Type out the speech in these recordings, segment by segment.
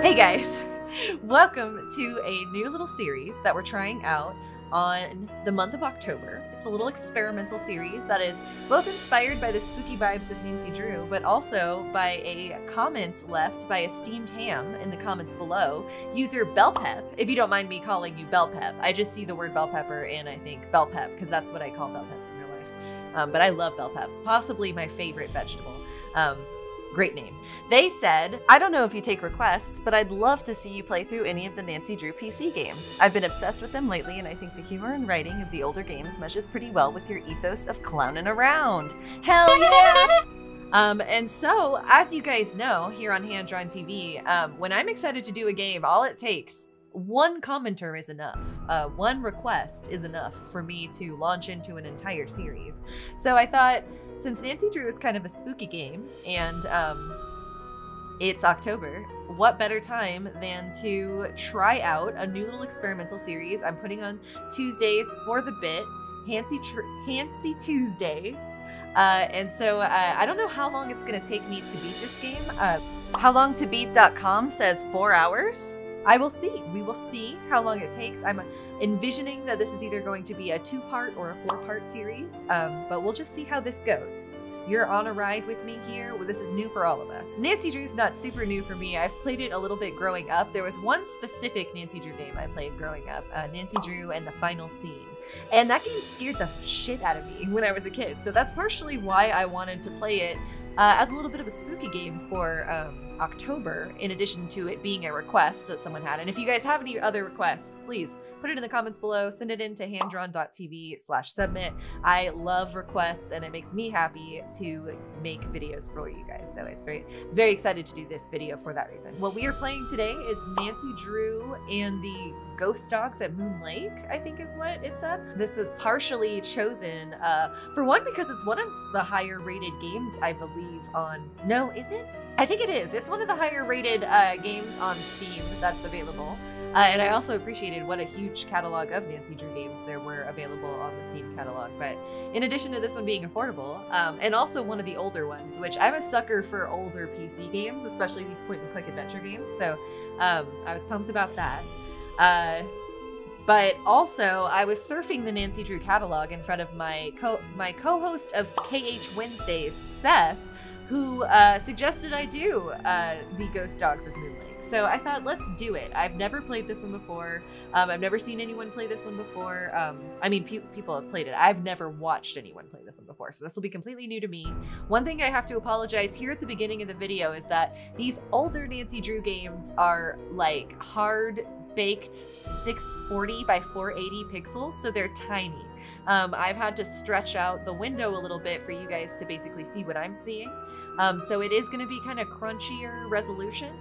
Hey guys, welcome to a new little series that we're trying out on the month of October. It's a little experimental series that is both inspired by the spooky vibes of Nancy Drew, but also by a comment left by Esteemed Ham in the comments below, user Bellpep. If you don't mind me calling you Bellpep, I just see the word bell pepper and I think Bellpep because that's what I call bell peps in real life. But I love bell peps, possibly my favorite vegetable. Great name. They said, I don't know if you take requests, but I'd love to see you play through any of the Nancy Drew PC games. I've been obsessed with them lately, and I think the humor and writing of the older games meshes pretty well with your ethos of clowning around. Hell yeah! And so, as you guys know, here on Hand Drawn TV, when I'm excited to do a game, all it takes, one commenter is enough. One request is enough for me to launch into an entire series. So I thought, since Nancy Drew is kind of a spooky game, and it's October, what better time than to try out a new little experimental series I'm putting on Tuesdays for the bit, Hancy Tuesdays. And so I don't know how long it's going to take me to beat this game. HowLongToBeat.com says 4 hours. I will see. We will see how long it takes. I'm envisioning that this is either going to be a 2-part or a 4-part series, but we'll just see how this goes. You're on a ride with me here. Well, this is new for all of us. Nancy Drew's not super new for me. I've played it a little bit growing up. There was one specific Nancy Drew game I played growing up, Nancy Drew and the Final Scene. And that game scared the shit out of me when I was a kid. So that's partially why I wanted to play it as a little bit of a spooky game for October, in addition to it being a request that someone had. And if you guys have any other requests, please put it in the comments below. Send it in to handdrawn.tv/submit. I love requests, and it makes me happy to make videos for you guys. So it's very excited to do this video for that reason. What we are playing today is Nancy Drew and the Ghost Dogs at Moon Lake, I think is what it said. This was partially chosen, for one, because it's one of the higher rated games, I believe, on... No, is it? I think it is. It's one of the higher rated games on Steam that's available. And I also appreciated what a huge catalog of Nancy Drew games there were available on the Steam catalog. But in addition to this one being affordable, and also one of the older ones, which I'm a sucker for older PC games, especially these point-and-click adventure games. So I was pumped about that. But also, I was surfing the Nancy Drew catalog in front of my co-host of KH Wednesdays, Seth, who suggested I do the Ghost Dogs of Moon Lake. So I thought, let's do it. I've never played this one before. I've never seen anyone play this one before. I mean, people have played it. I've never watched anyone play this one before, so this will be completely new to me. One thing I have to apologize here at the beginning of the video is that these older Nancy Drew games are like hard-baked 640 by 480 pixels, so they're tiny. I've had to stretch out the window a little bit for you guys to basically see what I'm seeing. So it is going to be kind of crunchier resolution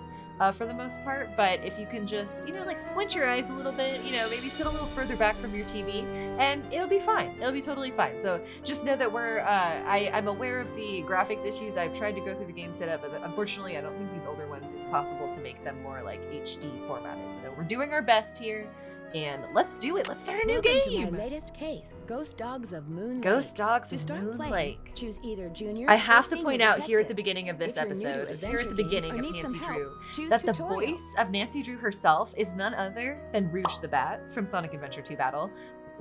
for the most part, but if you can just, like squint your eyes a little bit, maybe sit a little further back from your TV, and it'll be fine. It'll be totally fine. So just know that I'm aware of the graphics issues. I've tried to go through the game setup, but unfortunately I don't think these older ones, it's possible to make them more like HD formatted. So we're doing our best here. And let's do it. Let's start a new game. To my latest case, Ghost Dogs of Moon Lake. Ghost Dogs of Moon Lake. Choose either junior. I have to point out here at the beginning of this episode, here at the beginning of Nancy Drew, that the voice of Nancy Drew herself is none other than Rouge the Bat from Sonic Adventure 2 Battle.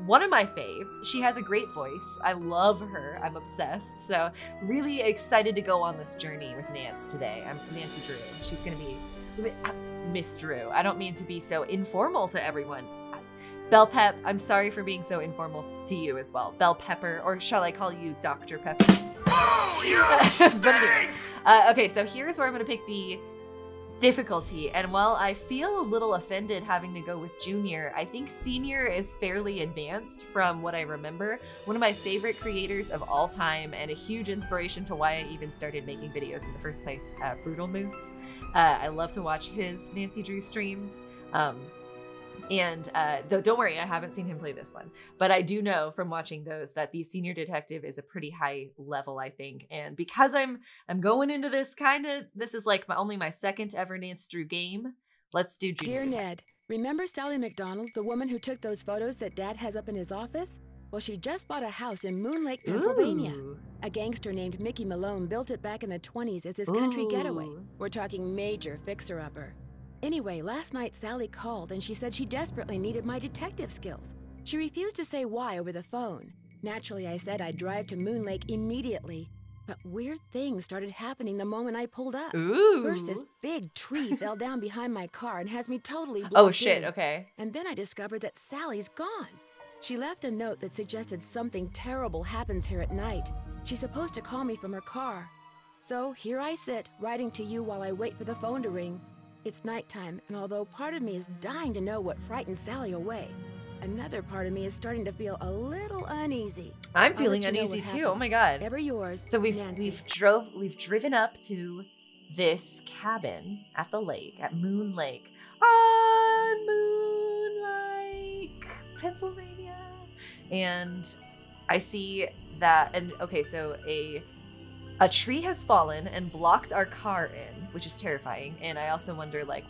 One of my faves. She has a great voice. I love her. I'm obsessed. So really excited to go on this journey with Nance today. I'm Nancy Drew. She's going to be Miss Drew. I don't mean to be so informal to everyone. Bell Pep, I'm sorry for being so informal to you as well. Bell Pepper, or shall I call you Dr. Pepper? Oh, yes! But anyway, okay, so here's where I'm going to pick the difficulty. And while I feel a little offended having to go with Junior, I think Senior is fairly advanced from what I remember. One of my favorite creators of all time and a huge inspiration to why I even started making videos in the first place, Brutal Moose. I love to watch his Nancy Drew streams. And though don't worry, I haven't seen him play this one, but I do know from watching those that the Senior Detective is a pretty high level, I think. And because I'm going into this this is like only my second ever Nancy Drew game. Let's do Junior. Dear Ned, remember Sally McDonald, the woman who took those photos that Dad has up in his office? Well, she just bought a house in Moon Lake, Pennsylvania. Ooh. A gangster named Mickey Malone built it back in the 20s as his country getaway. We're talking major fixer-upper. Anyway, last night Sally called and she said she desperately needed my detective skills. She refused to say why over the phone. Naturally, I said I'd drive to Moon Lake immediately. But weird things started happening the moment I pulled up. Ooh. First, this big tree fell down behind my car and has me totally blocked Oh, shit, in. okay. And then I discovered that Sally's gone. She left a note that suggested something terrible happens here at night. She's supposed to call me from her car. So here I sit, writing to you while I wait for the phone to ring. It's nighttime, and although part of me is dying to know what frightened Sally away, another part of me is starting to feel a little uneasy. I'm feeling uneasy too. Oh my god. Ever yours. So Nancy. we've driven up to this cabin at the lake, at Moon Lake. On Moon Lake, Pennsylvania. And I see that, and okay, so a tree has fallen and blocked our car in, which is terrifying. And I also wonder, like,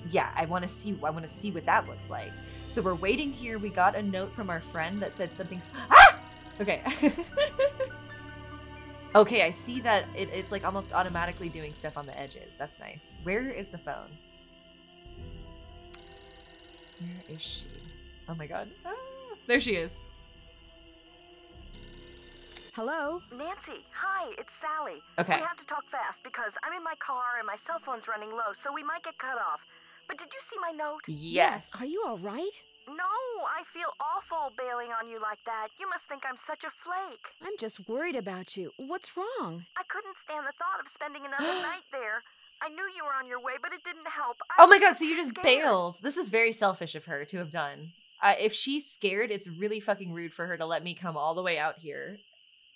yeah, I want to see what that looks like. So we're waiting here. We got a note from our friend that said something's okay. Okay, I see that it's like almost automatically doing stuff on the edges. That's nice. Where is the phone? Where is she? Oh my god. There she is. Hello? Nancy, hi, it's Sally. Okay. We have to talk fast because I'm in my car and my cell phone's running low, so we might get cut off. But did you see my note? Yes. Are you all right? No, I feel awful bailing on you like that. You must think I'm such a flake. I'm just worried about you. What's wrong? I couldn't stand the thought of spending another night there. I knew you were on your way, but it didn't help. Oh my god, so you just scared. bailed. This is very selfish of her to have done. If she's scared, it's really fucking rude for her to let me come all the way out here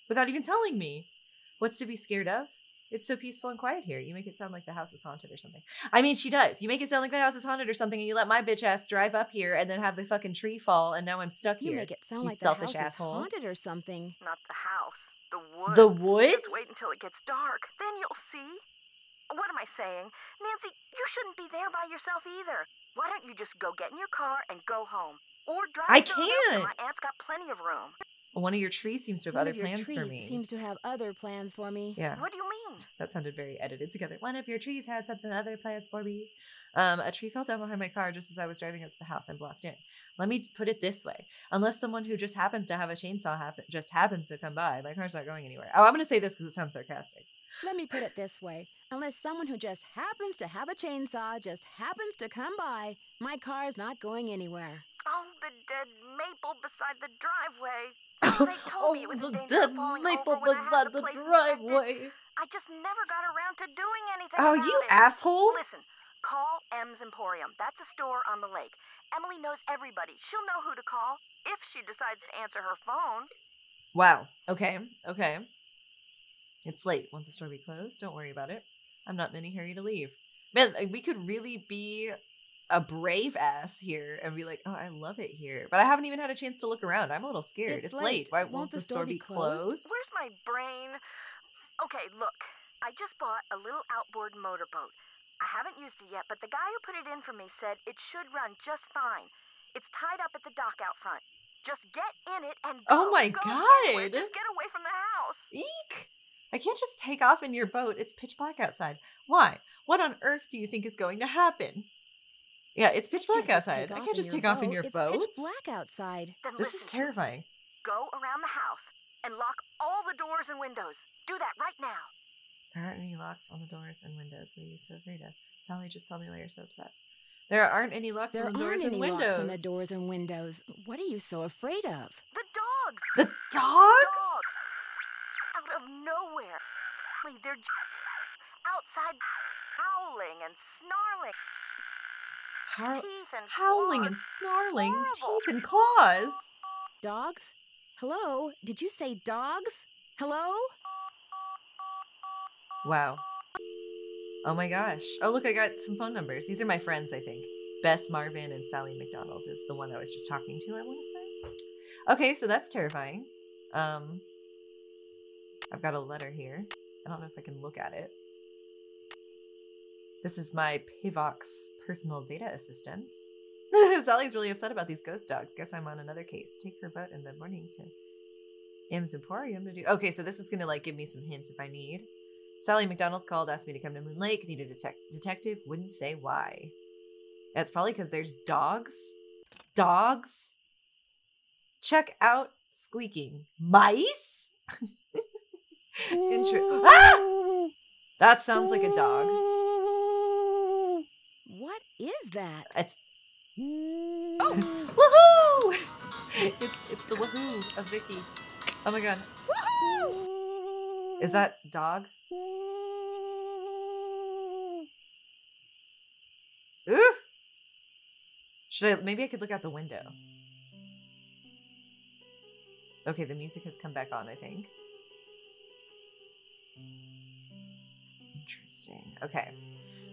without even telling me. What's to be scared of? It's so peaceful and quiet here. You make it sound like the house is haunted or something. I mean, she does. You make it sound like the house is haunted or something, and you let my bitch ass drive up here and then have the fucking tree fall, and now I'm stuck here. You make it sound you like the selfish house asshole. is haunted or something. Not the house, the woods. The woods? Just wait until it gets dark. Then you'll see. What am I saying? Nancy, you shouldn't be there by yourself either. Why don't you just go get in your car and go home? Or drive I to the house. can't. My aunt's got plenty of room. One of your trees seems to have One other of your plans for trees me. seems to have other plans for me. Yeah. What do you mean? That sounded very edited together. One of your trees had something other plans for me. A tree fell down behind my car just as I was driving up to the house. I'm blocked in. Let me put it this way. Unless someone who just happens to have a chainsaw just happens to come by, my car's not going anywhere. Oh, I'm going to say this because it sounds sarcastic. Let me put it this way. Unless someone who just happens to have a chainsaw just happens to come by, my car's not going anywhere. Oh, the dead maple beside the driveway. They told me it was the in danger dead of falling maple over when I had beside the place inspected. driveway. I just never got around to doing anything Oh, about you it. asshole. Listen, call M's Emporium. That's a store on the lake. Emily knows everybody. She'll know who to call if she decides to answer her phone. Wow. Okay. It's late. Won't the store be closed? Don't worry about it. I'm not in any hurry to leave. Man, we could really be a brave ass here and be like, oh, I love it here. But I haven't even had a chance to look around. I'm a little scared. It's late. Why won't the store be closed? Where's my brain? Okay, look. I just bought a little outboard motorboat. I haven't used it yet, but the guy who put it in for me said it should run just fine. It's tied up at the dock out front. Just get in it and go. Oh my go god. anywhere. Just get away from the house. Eek! I can't just take off in your boat. It's pitch black outside. Why? What on earth do you think is going to happen? Yeah, it's pitch black outside. I can't just take off in your boat. It's pitch black outside. Then This is listen to me. terrifying. Go around the house and lock all the doors and windows. Do that right now. There aren't any locks on the doors and windows. What are you so afraid of? Sally, just tell me why you're so upset. There aren't any locks on the doors and windows. Locks on the doors and windows. What are you so afraid of? The dogs. The dogs? Out of nowhere. They're outside howling and snarling. Teeth and Howling claws. and snarling, Horrible. teeth and claws. Dogs? Hello? Did you say dogs? Hello? Wow. Oh my gosh. Oh, look, I got some phone numbers. These are my friends, I think. Bess Marvin and Sally McDonald is the one I was just talking to, I want to say. Okay, so that's terrifying. I've got a letter here. I don't know if I can look at it. This is my Pivox personal data assistant. Sally's really upset about these ghost dogs. Guess I'm on another case. Take her boat in the morning to M's Emporium to do. Okay, so this is gonna like give me some hints if I need. Sally McDonald called, asked me to come to Moon Lake. Needed a detective. Wouldn't say why. That's probably because there's dogs. Dogs? Check out squeaking. Mice? Ah! That sounds like a dog. What is that? It's... Oh! Woohoo! It's the woohoo of Vicky. Oh my god. Woohoo! Is that dog? Ooh! Maybe I could look out the window. Okay, the music has come back on, I think. Interesting. Okay.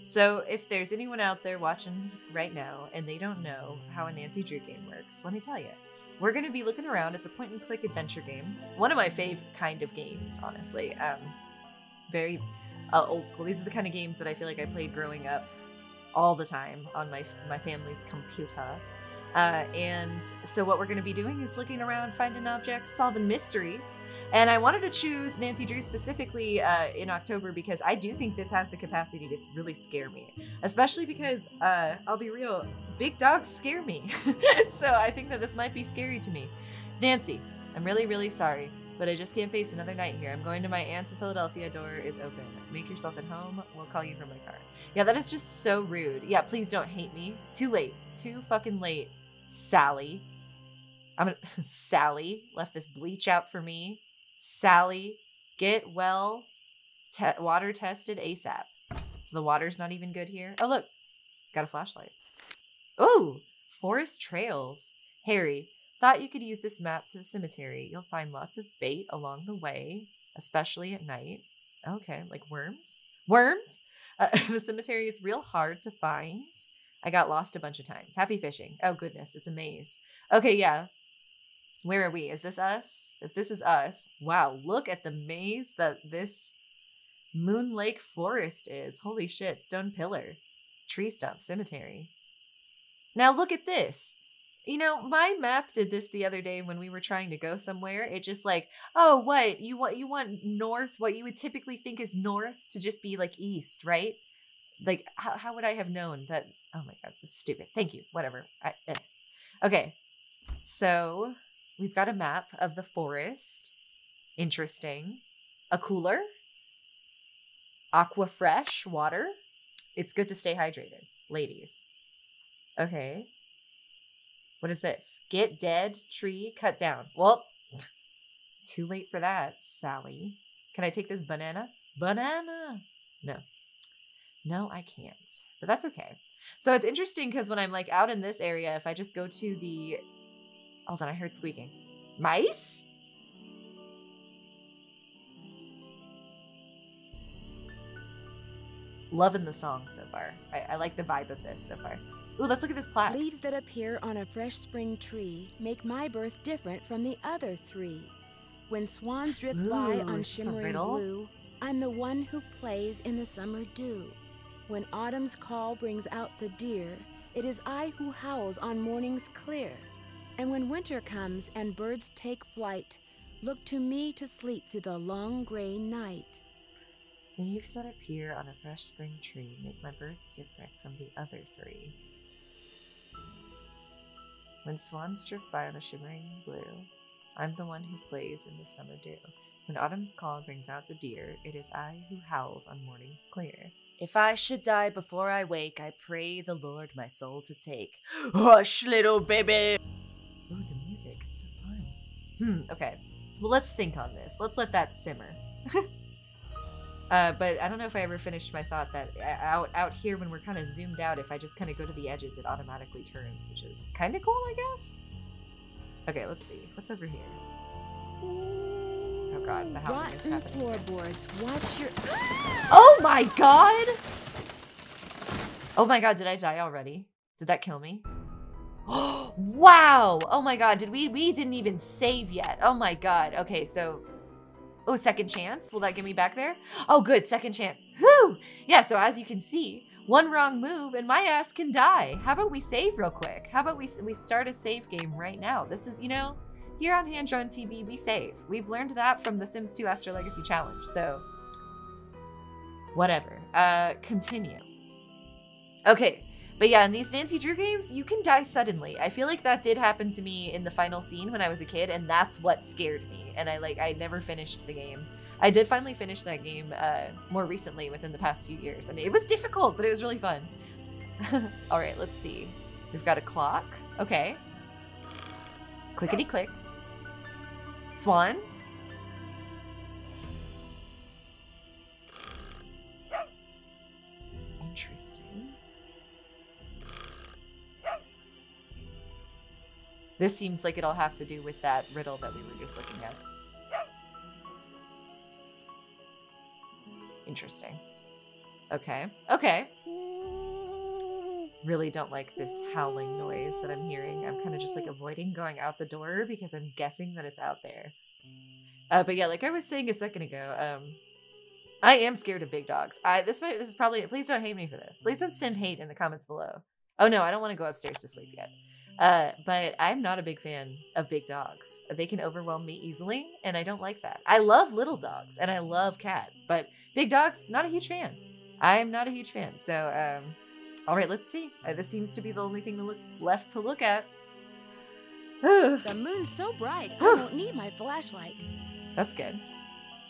So if there's anyone out there watching right now and they don't know how a Nancy Drew game works, let me tell you. We're going to be looking around. It's a point-and-click adventure game. One of my fave kind of games, honestly. Very old school. These are the kind of games that I feel like I played growing up all the time on my family's computer. And so what we're going to be doing is looking around, finding objects, solving mysteries. And I wanted to choose Nancy Drew specifically in October because I do think this has the capacity to really scare me. Especially because, I'll be real, big dogs scare me. So I think that this might be scary to me. Nancy, I'm really, really sorry, but I just can't face another night here. I'm going to my aunt's in Philadelphia. Door is open. Make yourself at home. We'll call you from my car. Yeah, that is just so rude. Yeah, please don't hate me. Too late. Too fucking late. Sally. Sally left this bleach out for me. Sally, get well water tested ASAP. So the water's not even good here. Oh, look. Got a flashlight. Oh, forest trails. Harry, thought you could use this map to the cemetery. You'll find lots of bait along the way, especially at night. Okay, like worms? Worms? The cemetery is real hard to find. I got lost a bunch of times. Happy fishing. Oh, goodness. It's a maze. Okay, yeah. Where are we? Is this us? If this is us, wow, look at the maze that this Moon Lake Forest is. Holy shit. Stone pillar. Tree stump. Cemetery. Now look at this. You know, my map did this the other day when we were trying to go somewhere. It just like, oh, what? You want north, what you would typically think is north to just be like east, right? Like, how would I have known that? Oh my god, that's stupid. Thank you. Whatever. Okay. So we've got a map of the forest. Interesting. A cooler. Aqua fresh water. It's good to stay hydrated, ladies. Okay. What is this? Get dead tree cut down. Well, too late for that, Sally. Can I take this banana? Banana. No. No, I can't. But that's okay. So it's interesting because when I'm like out in this area, if I just go to the... Hold on, I heard squeaking. Mice? Loving the song so far. I like the vibe of this so far. Ooh, let's look at this plaque. Leaves that appear on a fresh spring tree make my birth different from the other three. When swans drift by on shimmering blue, I'm the one who plays in the summer dew. When autumn's call brings out the deer, it is I who howls on mornings clear. And when winter comes and birds take flight, look to me to sleep through the long gray night. Leaves that appear on a fresh spring tree make my birth different from the other three. When swans drift by on a shimmering blue, I'm the one who plays in the summer dew. When autumn's call brings out the deer, it is I who howls on mornings clear. If I should die before I wake, I pray the Lord my soul to take. Hush, little baby! Ooh, the music, it's so fun. Okay. Well, let's think on this. Let's let that simmer. But I don't know if I ever finished my thought that out here when we're kind of zoomed out, if I just kind of go to the edges, it automatically turns, which is kind of cool, I guess. Okay, let's see. What's over here? Oh god, the howling is happening. Floorboards, watch your... Oh my god! Oh my god, did I die already? Did that kill me? Oh, wow! Oh my god, we didn't even save yet. Oh my god. Okay, so... Oh, second chance? Will that get me back there? Oh, good. Second chance. Whew! Yeah, so as you can see, one wrong move and my ass can die. How about we save real quick? How about we start a save game right now? This is, you know, here on Hand-Drawn TV, we save. We've learned that from the Sims 2 Astro Legacy Challenge. So, Whatever. Continue. Okay. But yeah, in these Nancy Drew games, you can die suddenly. I feel like that did happen to me in the final scene when I was a kid, and that's what scared me. And I never finished the game. I did finally finish that game more recently within the past few years, and it was difficult, but it was really fun. All right, let's see. We've got a clock. Okay. Clickety click. Swans. Interesting. This seems like it'll have to do with that riddle that we were just looking at. Interesting. Okay. Okay. Really don't like this howling noise that I'm hearing. I'm kind of just like avoiding going out the door because I'm guessing that it's out there. But yeah, like I was saying a second ago, I am scared of big dogs. This is probably, please don't hate me for this. Please don't send hate in the comments below. Oh no, I don't want to go upstairs to sleep yet. But I'm not a big fan of big dogs. They can overwhelm me easily, and I don't like that. I love little dogs, and I love cats, but big dogs, not a huge fan. I'm not a huge fan. So, all right, let's see. This seems to be the only thing left to look at. The moon's so bright, I won't need my flashlight. That's good.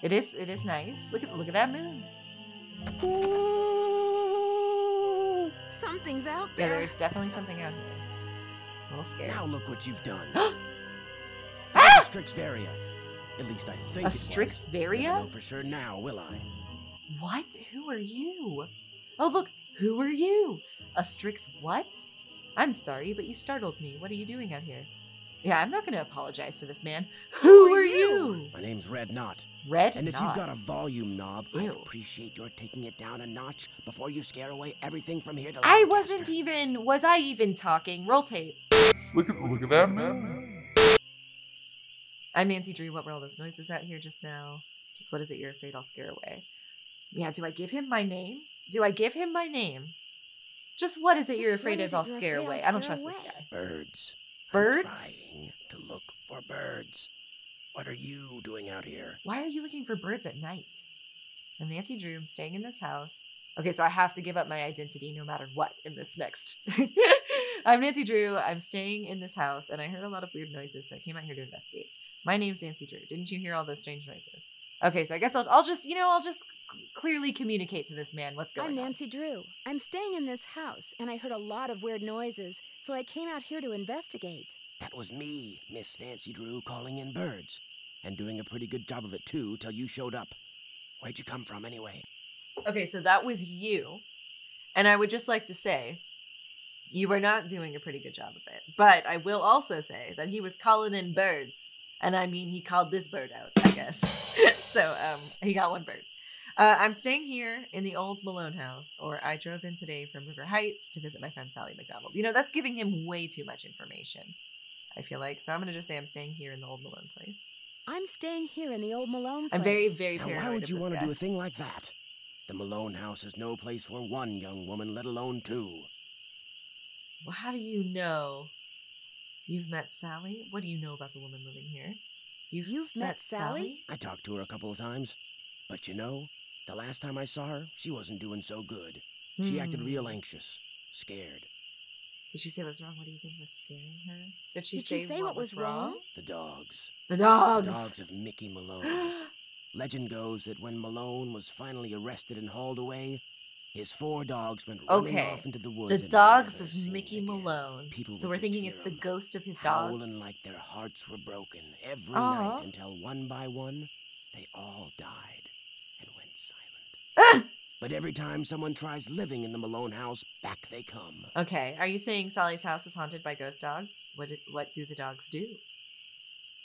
It is nice. Look at that moon. Something's out there. Yeah, there's definitely something out here. A little scared. Now look what you've done. Ah! That's a Strixvaria. At least I think A it was. Strixvaria? I know for sure now, will I? What? Who are you? Oh, look. Who are you? A Strix what? I'm sorry, but you startled me. What are you doing out here? Yeah, I'm not going to apologize to this man. Who are you? My name's Red Knot. Red And if Knot. you've got a volume knob, I'd Ew. appreciate your taking it down a notch before you scare away everything from here to I Lancaster. was I even talking? Roll tape. Look at that moon. I'm Nancy Drew. What were all those noises out here just now? Just what is it you're afraid I'll scare away? Yeah, do I give him my name? Do I give him my name? Just what is it Just you're what afraid is of it I'll you're scare afraid I'll away? I don't scare trust this away? guy. Birds. Birds? I'm trying to look for birds. What are you doing out here? Why are you looking for birds at night? I'm Nancy Drew. I'm staying in this house. Okay, so I have to give up my identity no matter what in this next. I'm Nancy Drew. I'm staying in this house, and I heard a lot of weird noises, so I came out here to investigate. My name's Nancy Drew. Didn't you hear all those strange noises? Okay, so I guess I'll just clearly communicate to this man what's going I'm on. Nancy Drew. I'm staying in this house, and I heard a lot of weird noises, so I came out here to investigate. That was me, Miss Nancy Drew, calling in birds. And doing a pretty good job of it, too, till you showed up. Where'd you come from, anyway? Okay, so that was you. And I would just like to say, you were not doing a pretty good job of it. But I will also say that he was calling in birds. And I mean, he called this bird out, I guess. So, he got one bird. I'm staying here in the old Malone house, or I drove in today from River Heights to visit my friend Sally McDonald. You know, that's giving him way too much information, I feel like. So I'm going to just say I'm staying here in the old Malone place. I'm staying here in the old Malone place. I'm very, very Now, paranoid why would of you this want to guy. do a thing like that? The Malone house is no place for one young woman, let alone two. Well, how do you know? You've met Sally? What do you know about the woman living here? You've met Sally? I talked to her a couple of times. But you know, the last time I saw her, she wasn't doing so good. She acted real anxious, scared. Did she say what was wrong? What do you think was scaring her? Did she Did she say what was wrong? The dogs. The dogs! The dogs of Mickey Malone. Legend goes that when Malone was finally arrested and hauled away, his 4 dogs went running Okay. off into the woods. The and were dogs never of seen Mickey again. Malone. People So would we're just thinking hear it's the 'em ghost of his howling dogs. like their hearts were broken every Aw. night until one by one, they all died and went silent. Ah! But every time someone tries living in the Malone house, back they come. Okay, are you saying Sally's house is haunted by ghost dogs? What do the dogs do?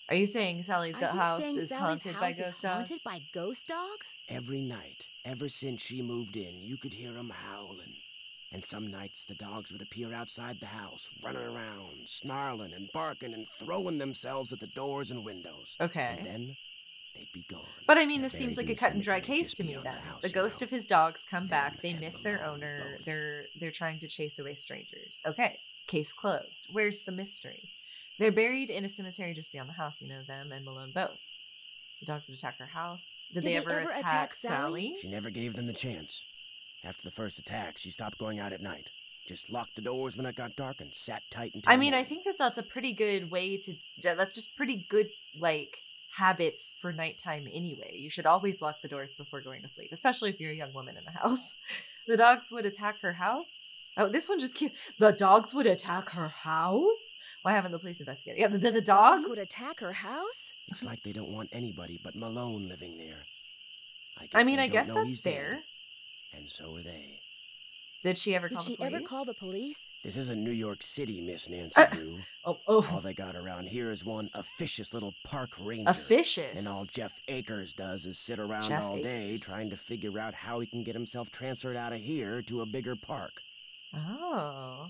Are you saying Sally's Are you house saying is Sally's haunted by house is ghost haunted dogs? by ghost dogs? Every night, ever since she moved in, you could hear 'em howling. And some nights the dogs would appear outside the house, running around, snarling and barking and throwing themselves at the doors and windows. Okay. And then they'd be gone. But I mean, They're this seems buried like a in the cut and dry cemetery case just to me beyond then. the house, The you ghost know. of his dogs come Them back, they and miss their Malone owner, both. they're trying to chase away strangers. Okay, case closed. Where's the mystery? They're buried in a cemetery just beyond the house, you know, them and Malone both. The dogs would attack her house. Did they ever attack Sally? She never gave them the chance. After the first attack, she stopped going out at night. Just locked the doors when it got dark and sat tight until I mean, morning. I think that that's a pretty good way to... That's just pretty good, like, habits for nighttime anyway. You should always lock the doors before going to sleep, especially if you're a young woman in the house. The dogs would attack her house? Oh, this one just keeps... The dogs would attack her house? Why haven't the police investigated? Yeah, the dogs would attack her house? It's like they don't want anybody but Malone living there. I guess that's fair. Dead, and so are they. Did she ever call the police? This isn't New York City, Miss Nancy Drew. All they got around here is one officious little park ranger. Officious? And all Jeff Akers does is sit around all day trying to figure out how he can get himself transferred out of here to a bigger park. Oh.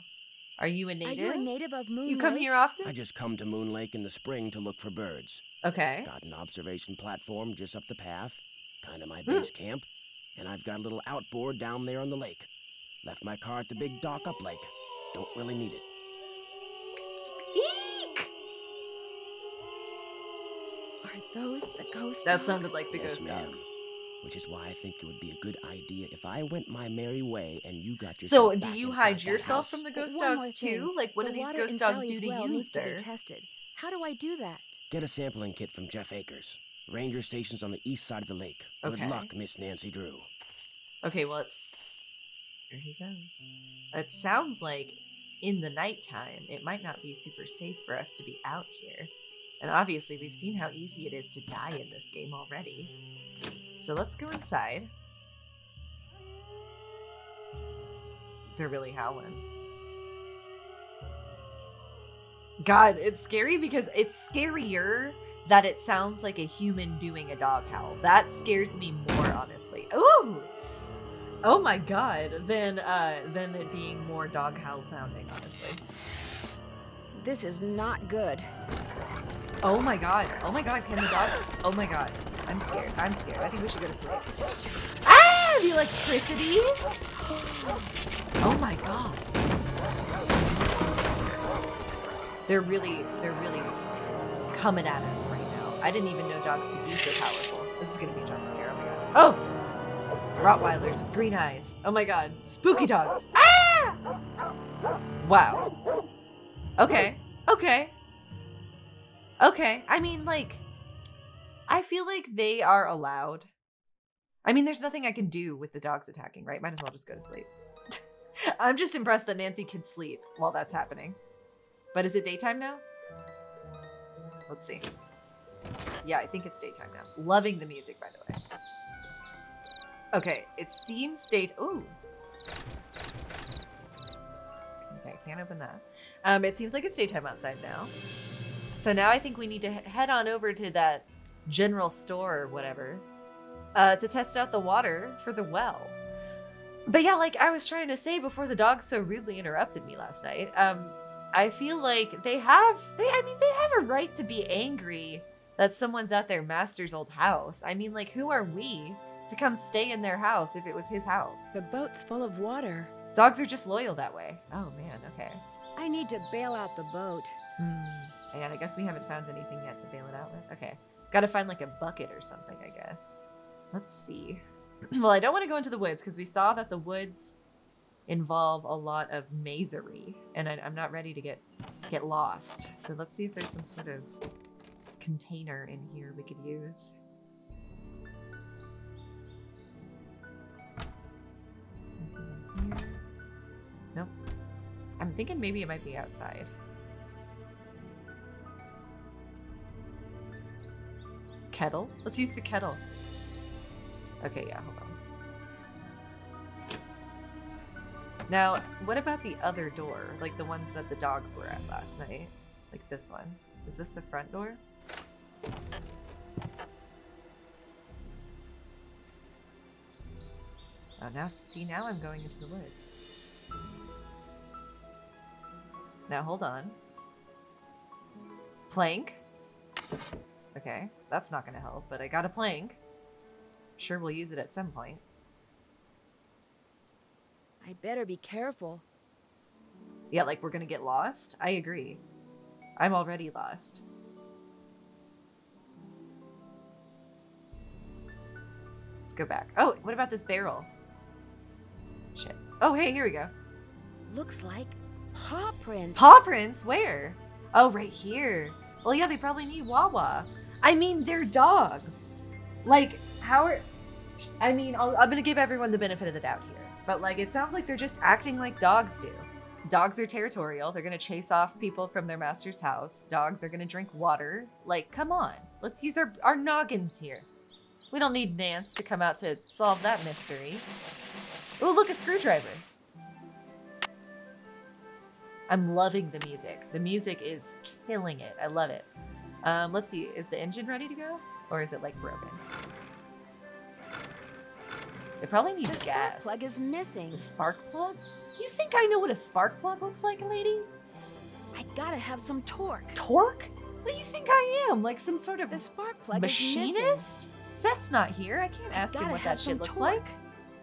Are you a native? Are you a native of Moon Lake? You come here often? I just come to Moon Lake in the spring to look for birds. Okay. Got an observation platform just up the path, kind of my base camp, and I've got a little outboard down there on the lake. Left my car at the big dock up lake. Don't really need it. Eek! Are those the ghost That dogs? sounded like the Yes, ghost ma'am. dogs. Which is why I think it would be a good idea if I went my merry way and you got yourself So, do back you inside hide that yourself house. from the ghost One more dogs thing. too? Like, what The do these water ghost in dogs Sally's do to well you, needs to sir? be tested. How do I do that? Get a sampling kit from Jeff Akers. Ranger station's on the east side of the lake. Good Okay. luck, Miss Nancy Drew. Okay, well, it's... Here he goes. It sounds like in the nighttime, it might not be super safe for us to be out here. And obviously, we've seen how easy it is to die in this game already. So let's go inside. They're really howling. God, it's scary because it's scarier that it sounds like a human doing a dog howl. That scares me more, honestly. Ooh! Oh my god, than it being more dog howl sounding, honestly. This is not good. Oh my god, can the dogs... Oh my god, I'm scared, I think we should go to sleep. Ah, the electricity? Oh my god. They're really coming at us right now. I didn't even know dogs could be so powerful. This is gonna be a jump scare, oh my god. Oh! Rottweilers with green eyes. Oh my god. Spooky dogs. Ah! Wow. Okay. I mean, like, I feel like they are allowed. I mean, there's nothing I can do with the dogs attacking, right? Might as well just go to sleep. I'm just impressed that Nancy can sleep while that's happening. But is it daytime now? Let's see. Yeah, I think it's daytime now. Loving the music, by the way. Okay, it seems Ooh. Okay, can't open that. It seems like it's daytime outside now. So now I think we need to head on over to that general store or whatever to test out the water for the well. But yeah, like I was trying to say before the dogs so rudely interrupted me last night, I feel like they have a right to be angry that someone's at their master's old house. I mean, like, who are we to come stay in their house if it was his house? The boat's full of water. Dogs are just loyal that way. Oh man, okay. I need to bail out the boat. And I guess we haven't found anything yet to bail it out with. Okay. Gotta find like a bucket or something, I guess. Let's see. Well, I don't want to go into the woods because we saw that the woods involve a lot of mazery, and I'm not ready to get lost. So let's see if there's some sort of container in here we could use. Anything in here? Nope. I'm thinking maybe it might be outside. Kettle? Let's use the kettle. Okay, yeah, hold on. Now, what about the other door? Like the ones that the dogs were at last night? Like this one. Is this the front door? Oh, now, see, now I'm going into the woods. Now, hold on. Plank. Okay, that's not gonna help, but I got a plank. Sure, we'll use it at some point. I better be careful. Yeah, like we're gonna get lost? I agree. I'm already lost. Let's go back. Oh, what about this barrel? Shit. Oh, hey, here we go. Looks like paw prints. Paw prints? Where? Oh, right here. Well, yeah, they probably need Wawa. I mean, they're dogs. Like, how are... I mean, I'm going to give everyone the benefit of the doubt here. But, like, it sounds like they're just acting like dogs do. Dogs are territorial. They're going to chase off people from their master's house. Dogs are going to drink water. Like, come on. Let's use our noggins here. We don't need Nance to come out to solve that mystery. Oh, look, a screwdriver. I'm loving the music. The music is killing it. I love it. Let's see. Is the engine ready to go? Or is it, like, broken? It probably needs gas. The spark plug is missing. The spark plug? You think I know what a spark plug looks like, lady? I gotta have some torque. Torque? What do you think I am? Like some sort of The spark plug machinist? is missing. Seth's not here. I can't ask him what that shit looks torque. like.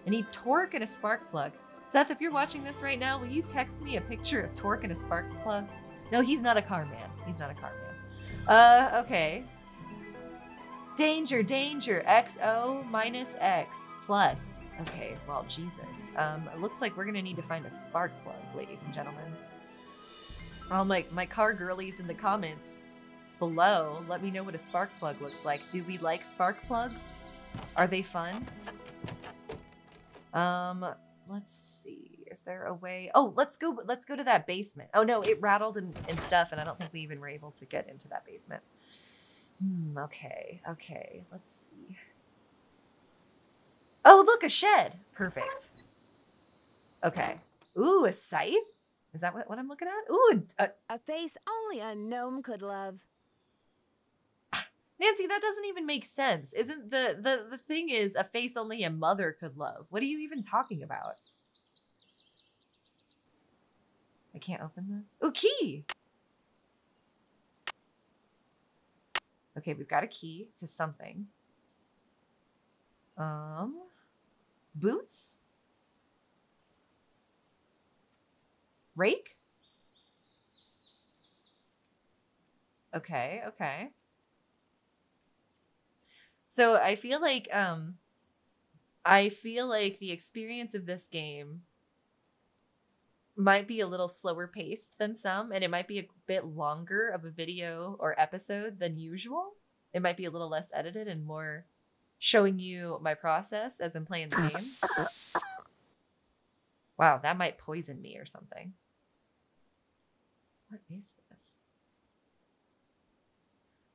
I need torque and a spark plug. Seth, if you're watching this right now, will you text me a picture of torque and a spark plug? No, he's not a car man. He's not a car man. Okay. Danger, danger. XO minus X plus. Okay, well, Jesus. It looks like we're gonna need to find a spark plug, ladies and gentlemen. All my car girlies in the comments below, let me know what a spark plug looks like. Do we like spark plugs? Are they fun? Let's see. Is there a way? Oh, let's go to that basement. Oh no, it rattled and stuff, and I don't think we even were able to get into that basement. Okay, let's see. Oh, look, a shed. Perfect. Okay. Ooh, a scythe? Is that what I'm looking at? Ooh, a face only a gnome could love. Nancy, that doesn't even make sense. Isn't the thing is a face only a mother could love. What are you even talking about? I can't open this. Oh, key. Okay, we've got a key to something. Boots? Rake? Okay. So I feel like the experience of this game might be a little slower paced than some, and it might be a bit longer of a video or episode than usual. It might be a little less edited and more showing you my process as I'm playing the game. Wow, that might poison me or something. What is this?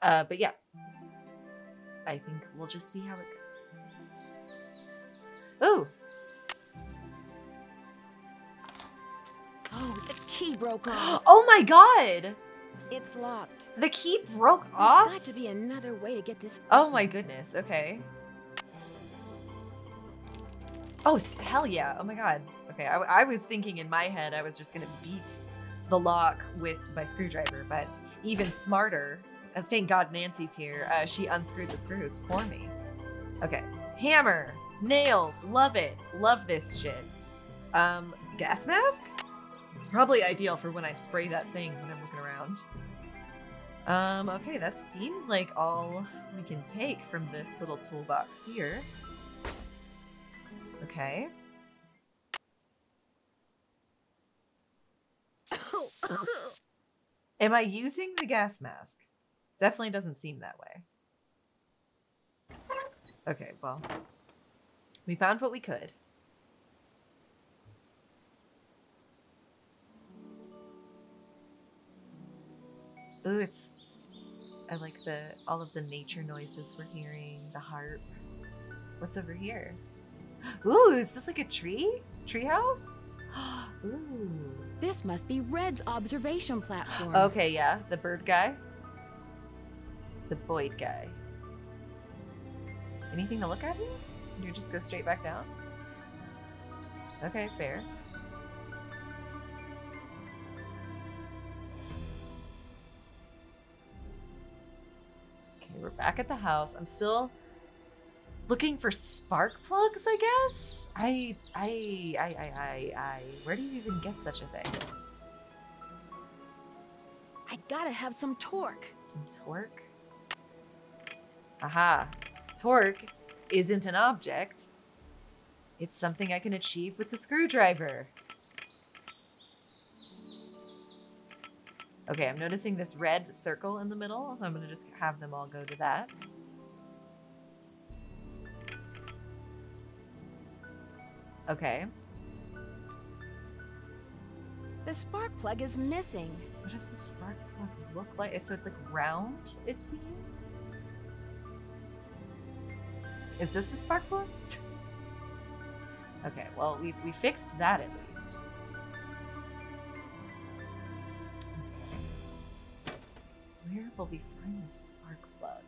But yeah. I think we'll just see how it goes. Ooh! Oh, the key broke off. Oh my god! It's locked. The key broke There's off? got to be another way to get this. Oh my goodness, okay. Oh, hell yeah. Oh my god. Okay, I was thinking in my head I was just gonna beat the lock with my screwdriver, but even smarter, thank God Nancy's here, she unscrewed the screws for me. Okay, hammer, nails, love it. Love this shit. Gas mask? Probably ideal for when I spray that thing when I'm looking around. Okay, that seems like all we can take from this little toolbox here. Okay. Am I using the gas mask? Definitely doesn't seem that way. Okay, well, we found what we could. Ooh, I like all of the nature noises we're hearing, the harp. What's over here? Ooh, is this like a tree? Treehouse? Ooh. This must be Red's observation platform. Okay, yeah, the bird guy. The Boyd guy. Anything to look at here? Can you just go straight back down? Okay, fair. Okay, we're back at the house. I'm still looking for spark plugs, I guess? Where do you even get such a thing? I gotta have some torque. Some torque? Aha. Torque isn't an object. It's something I can achieve with the screwdriver. Okay, I'm noticing this red circle in the middle. I'm gonna just have them all go to that. Okay. The spark plug is missing. What does the spark plug look like? So it's like round, it seems? Is this the spark plug? Okay, well, we fixed that at least. Where will we find the spark plug?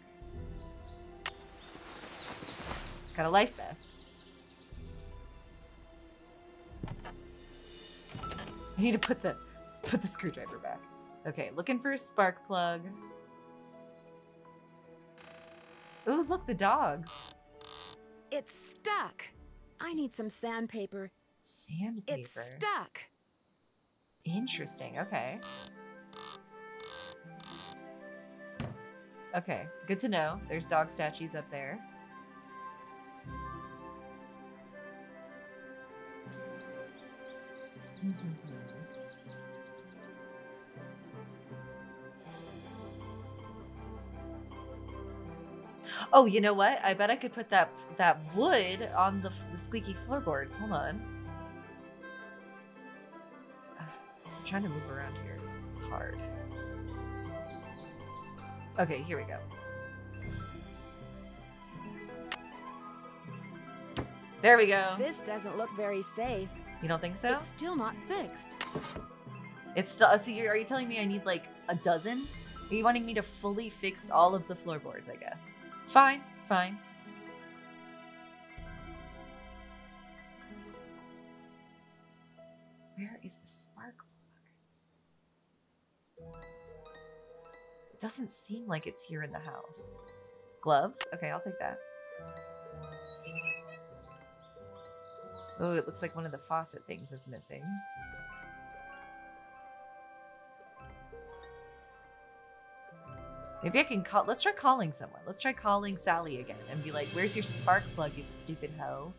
Got a life vest. I need to let's put the screwdriver back. Okay, looking for a spark plug. Ooh, look, the dogs. It's stuck. I need some sandpaper. Sandpaper. It's stuck. Interesting, okay. Okay, good to know. There's dog statues up there. Oh, you know what? I bet I could put that wood on the squeaky floorboards. Hold on. Trying to move around here is hard. Okay, here we go. There we go. This doesn't look very safe. You don't think so? It's still not fixed. It's still. So are you telling me I need like a dozen? Are you wanting me to fully fix all of the floorboards? I guess. Fine, fine. Where is the spark plug? It doesn't seem like it's here in the house. Gloves? Okay, I'll take that. Oh, it looks like one of the faucet things is missing. Maybe I can call. Let's try calling someone. Let's try calling Sally again and be like, "Where's your spark plug, you stupid hoe?"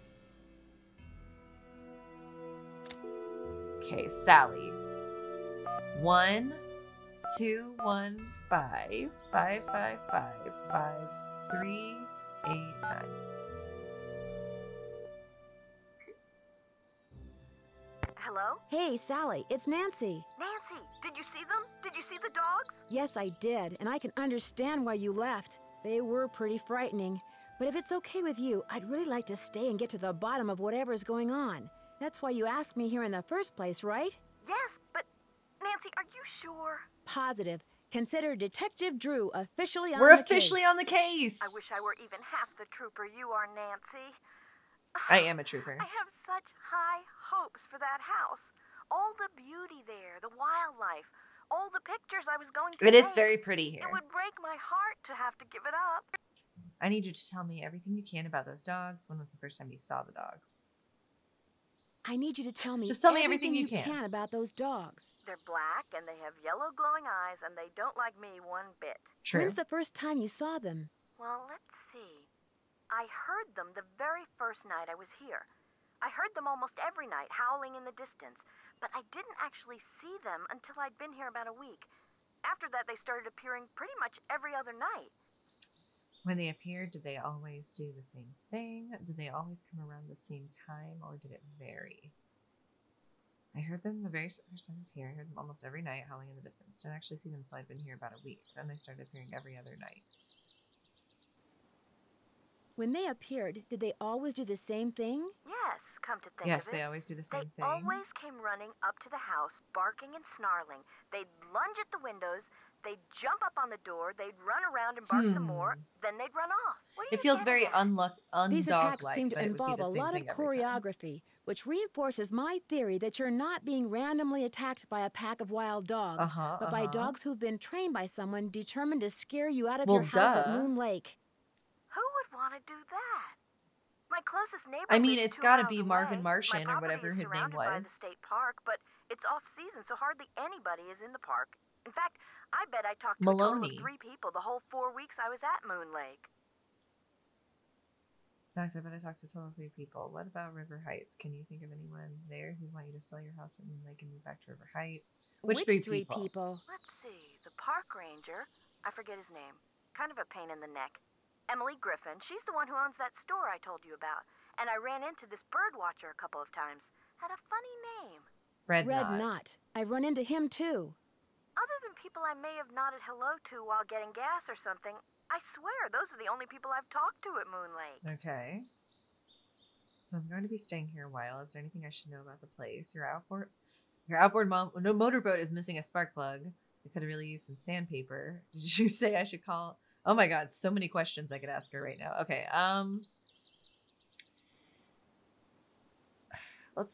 Okay, Sally. 1-2-1-5-5-5-5-3-8-9. Hello? Hey, Sally, it's Nancy. Nancy, did you see them? Did you see the dogs? Yes, I did, and I can understand why you left. They were pretty frightening. But if it's okay with you, I'd really like to stay and get to the bottom of whatever's going on. That's why you asked me here in the first place, right? Yes, but Nancy, are you sure? Positive. Consider Detective Drew officially on We're the officially case. on the case. I wish I were even half the trooper you are, Nancy. I am a trooper. I have such high hopes for that house. All the beauty there, the wildlife, all the pictures I was going to It is take. very pretty here. It would break my heart to have to give it up. I need you to tell me everything you can about those dogs. When was the first time you saw the dogs? I need you to tell me Just tell me everything you can. about those dogs. They're black and they have yellow glowing eyes and they don't like me one bit. True. When's the first time you saw them? Well, let's see. I heard them the very first night I was here. I heard them almost every night, howling in the distance. But I didn't actually see them until I'd been here about a week. After that, they started appearing pretty much every other night. When they appeared, did they always do the same thing? Did they always come around the same time, or did it vary? I heard them the very first time I was here. I heard them almost every night, howling in the distance. Didn't actually see them until I'd been here about a week. Then they started appearing every other night. When they appeared, did they always do the same thing? Yes, come to think Yes, of it. they always do the same They thing. always came running up to the house, barking and snarling. They'd lunge at the windows, they'd jump up on the door, they'd run around and bark some more, then they'd run off. What are It you feels getting very at? These attacks undog-like seem to that it would be involve the a same lot of thing every time. choreography, which reinforces my theory that you're not being randomly attacked by a pack of wild dogs, but by dogs who've been trained by someone determined to scare you out of your house at Moon Lake. Who would want to do that? My closest neighbor. I mean, lives it's 2 gotta miles be away. Marvin My Martian or property whatever is his name surrounded by the was. state park, but it's off season, so hardly anybody is in the park. In fact, I bet I talked to a total Maloney. of 3 people the whole 4 weeks I was at Moon Lake. Max, I bet I talked to a total of 3 people. What about River Heights? Can you think of anyone there who want you to sell your house and they can move back to River Heights? Which 3 people? Let's see. The park ranger. I forget his name. Kind of a pain in the neck. Emily Griffin. She's the one who owns that store I told you about. And I ran into this bird watcher a couple of times. Had a funny name. Red Knot. I've run into him too. Other than people I may have nodded hello to while getting gas or something, I swear those are the only people I've talked to at Moon Lake. Okay. So I'm going to be staying here a while. Is there anything I should know about the place? Your outboard motorboat is missing a spark plug. I could have really used some sandpaper. Did you say I should call? Oh my god, so many questions I could ask her right now. Okay,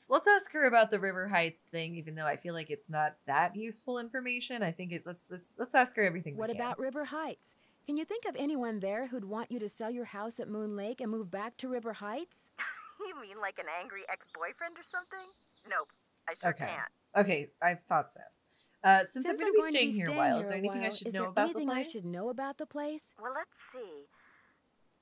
let's ask her about the River Heights thing, even though I feel like it's not that useful information. I think let's ask her everything. What about River Heights? Can you think of anyone there who'd want you to sell your house at Moon Lake and move back to River Heights? You mean like an angry ex-boyfriend or something? Nope, I sure can't. Okay, I thought so. Since I'm going to be staying here a while, is there anything I should know about the place? I should know about the place? Well, let's see.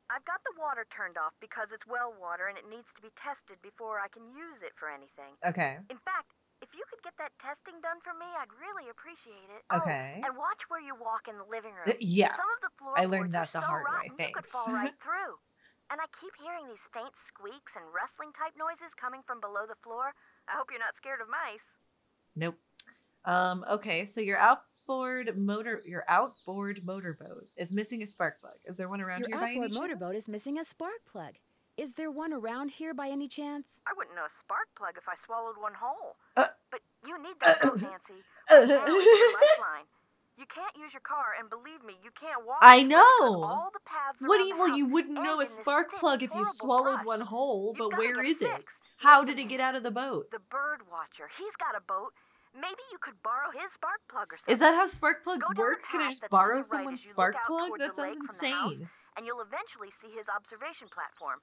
I've got the water turned off because it's well water and it needs to be tested before I can use it for anything. Okay. In fact, if you could get that testing done for me, I'd really appreciate it. Okay. Oh, and watch where you walk in the living room. Yeah. Some of the I learned floorboards that the are so hard way. rotten you could Thanks. fall right through. And I keep hearing these faint squeaks and rustling type noises coming from below the floor. I hope you're not scared of mice. Nope. Okay, so your outboard motorboat is missing a spark plug. Is there one around here by any chance? Your outboard motorboat is missing a spark plug. Is there one around here by any chance? I wouldn't know a spark plug if I swallowed one whole. But you need that though, Nancy. Right now it's your lifeline. You can't use your car, and believe me, you can't walk. I know. All the paths What do around you? the Well, house you wouldn't and know a in this spark thick, plug if you horrible swallowed brush. one whole. You've But gotta where get is it? fixed. How Listen, did it get out of the boat? The bird watcher. He's got a boat. Maybe you could borrow his spark plug or something. Is that how spark plugs Go down work? the Can I path just that's to borrow the right someone's as you spark look out plug? toward That the lake sounds from the house, insane. and you'll eventually see his observation platform.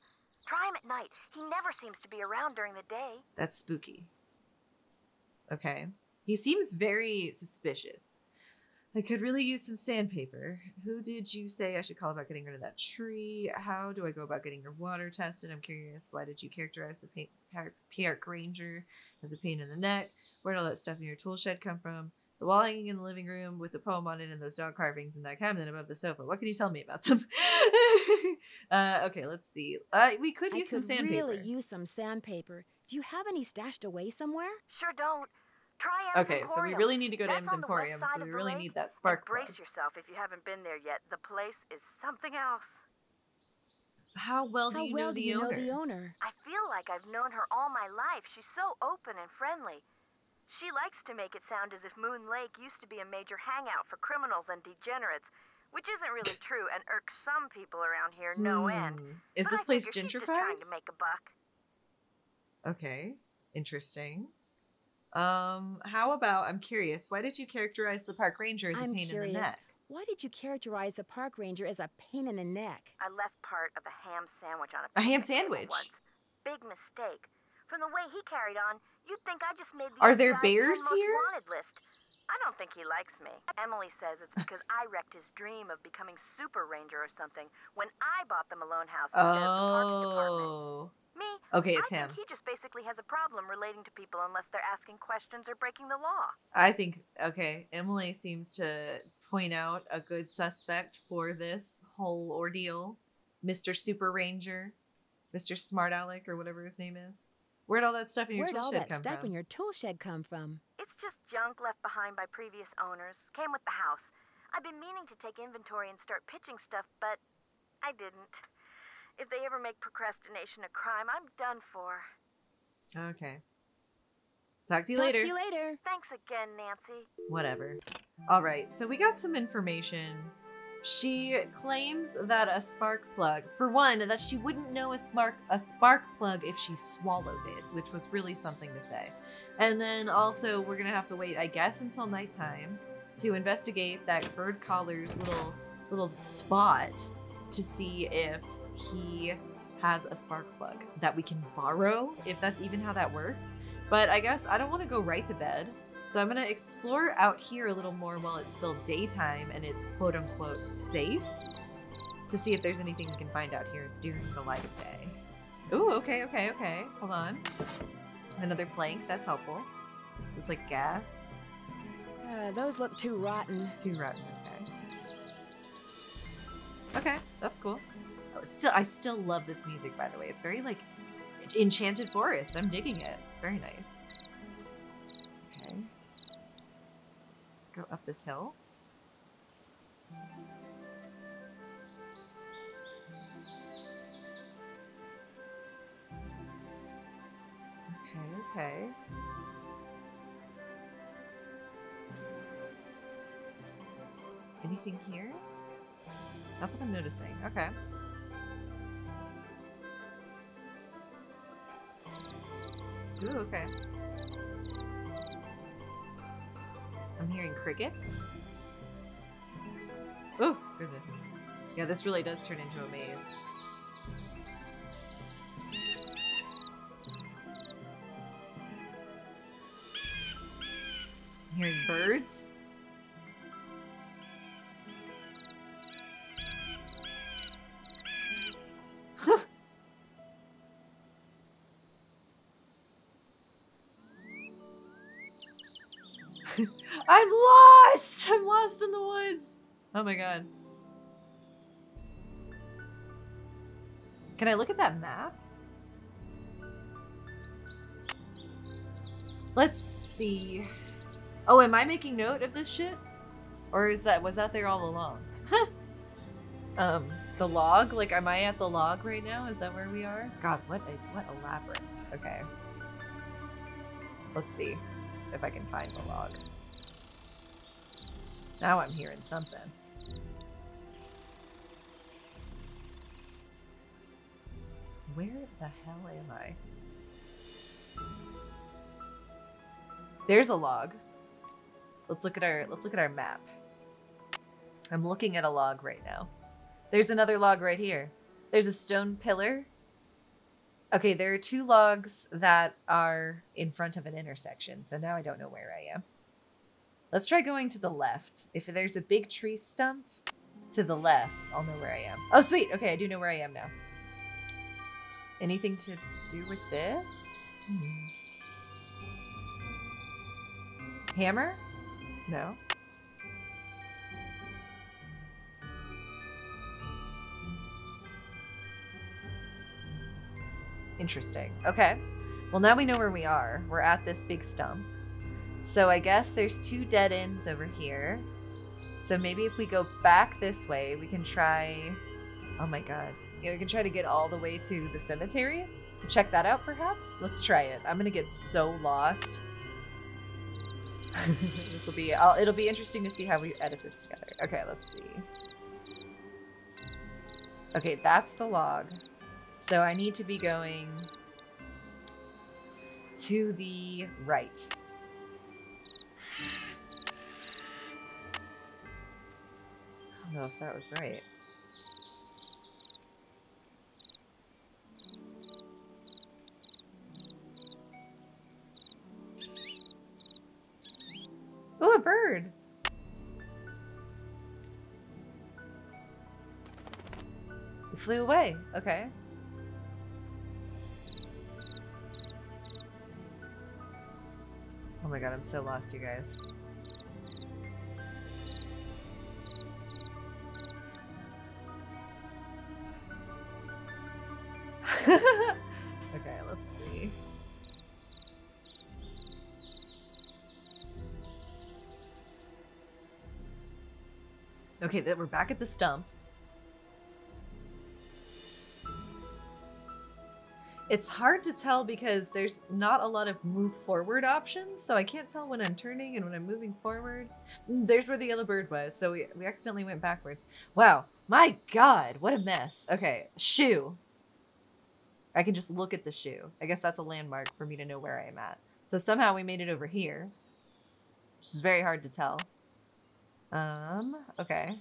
Try him at night. He never seems to be around during the day. That's spooky. Okay. He seems very suspicious. I could really use some sandpaper. Who did you say I should call about getting rid of that tree? How do I go about getting your water tested? I'm curious. Why did you characterize the park ranger as a pain in the neck? Where did all that stuff in your tool shed come from? The wall hanging in the living room with the poem on it and those dog carvings in that cabinet above the sofa. What can you tell me about them? Okay, let's see. We could use some sandpaper. I could really use some sandpaper. Do you have any stashed away somewhere? Sure don't. Try M's Okay, so we Emporium. really need to go to That's M's on the west Emporium, side so of we the really lake. need that spark And plug. brace yourself if you haven't been there yet. The place is something else. How well do you know the owner? I feel like I've known her all my life. She's so open and friendly. She likes to make it sound as if Moon Lake used to be a major hangout for criminals and degenerates, which isn't really true and irks some people around here no end. Is But this I place figure she's just gentrified? trying to make a buck. Okay, interesting. How about, I'm curious, why did you characterize the park ranger as a pain in the neck? Why did you characterize the park ranger as a pain in the neck? I left part of a ham sandwich on A ham picnic table sandwich? once. Big mistake. From the way he carried on, you'd think I just made the Are there FBI's 10 bears most here? wanted list. I don't think he likes me. Emily says it's because I wrecked his dream of becoming super ranger or something when I bought the Malone house instead of the parks department. Oh. Me? Okay, it's I him. think he just basically has a problem relating to people unless they're asking questions or breaking the law. I think, okay, Emily seems to point out a good suspect for this whole ordeal. Mr. Super Ranger, Mr. Smart Aleck, or whatever his name is. Where'd all that stuff in your tool shed come from? in your tool shed come from? It's just junk left behind by previous owners. Came with the house. I've been meaning to take inventory and start pitching stuff, but I didn't. If they ever make procrastination a crime, I'm done for. Okay. Talk to you later. Thanks again, Nancy. Whatever. All right, so we got some information. She claims that a spark plug, for one, that she wouldn't know a spark plug if she swallowed it, which was really something to say. And then also, we're gonna have to wait, I guess, until nighttime to investigate that bird collar's little spot to see if he has a spark plug that we can borrow, if that's even how that works. But I guess I don't want to go right to bed, so I'm gonna explore out here a little more while it's still daytime and it's quote-unquote safe. to see if there's anything we can find out here during the light of day. Ooh, okay. Hold on. Another plank, that's helpful. Is this like gas? Those look too rotten. Too rotten, okay. Okay, that's cool. Oh, I still love this music, by the way. It's very like Enchanted Forest. I'm digging it. It's very nice. Okay. Let's go up this hill. Okay. Anything here? Not that I'm noticing. Okay. Ooh, okay. I'm hearing crickets. Oh, goodness. Yeah, this really does turn into a maze. I'm hearing birds. I'm lost! I'm lost in the woods! Oh my god. Can I look at that map? Let's see. Oh, am I making note of this shit? Or was that there all along? The log? Like, am I at the log right now? Is that where we are? God, what a labyrinth. Okay. Let's see if I can find the log. Now I'm hearing something. Where the hell am I? There's a log. Let's look at our map. I'm looking at a log right now. There's another log right here. There's a stone pillar. Okay, there are two logs that are in front of an intersection, so now I don't know where I am. Let's try going to the left. If there's a big tree stump to the left, I'll know where I am. Oh, sweet. Okay, I do know where I am now. Anything to do with this? Hammer? No. Interesting. Okay. Well, now we know where we are. We're at this big stump. So I guess there's two dead ends over here. So maybe if we go back this way, we can try... Oh my god. Yeah, we can try to get all the way to the cemetery to check that out, perhaps? Let's try it. I'm gonna get so lost. This will be... it'll be interesting to see how we edit this together. Okay, let's see. Okay, that's the log. So I need to be going to the right. I don't know if that was right. Oh, a bird! It flew away. Okay. Oh my god, I'm so lost, you guys. Okay, let's see. Okay, we're back at the stump. It's hard to tell because there's not a lot of move forward options, so I can't tell when I'm turning and when I'm moving forward. There's where the yellow bird was, so we accidentally went backwards. Wow, my god, what a mess. Okay, shoe. I can just look at the shoe. I guess that's a landmark for me to know where I am at. So somehow we made it over here, which is very hard to tell. Okay.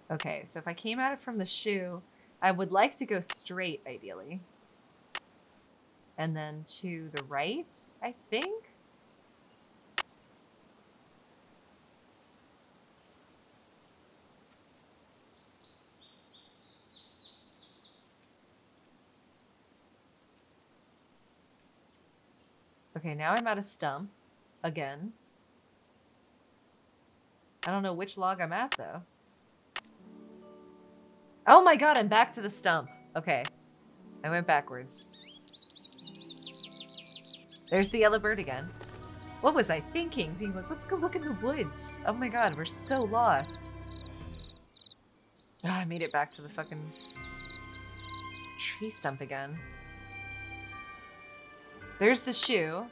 Okay, so if I came at it from the shoe, I would like to go straight, ideally. And then to the right, I think? Okay, now I'm at a stump again. I don't know which log I'm at, though. Oh my god, I'm back to the stump. Okay. I went backwards. There's the yellow bird again. What was I thinking? Being like, let's go look in the woods. Oh my god, we're so lost. Oh, I made it back to the fucking tree stump again. There's the shoe.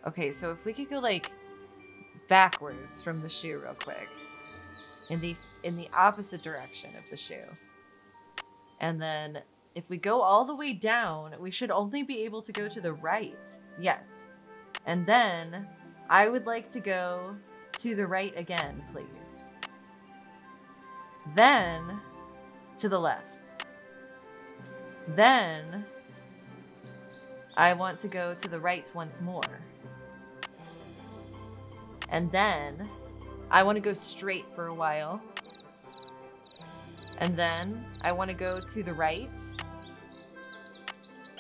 Okay, so if we could go like backwards from the shoe real quick. In the opposite direction of the shoe. And then if we go all the way down, we should only be able to go to the right. Yes. And then I would like to go to the right again, please. Then to the left. Then I want to go to the right once more. And then I want to go straight for a while. And then I want to go to the right.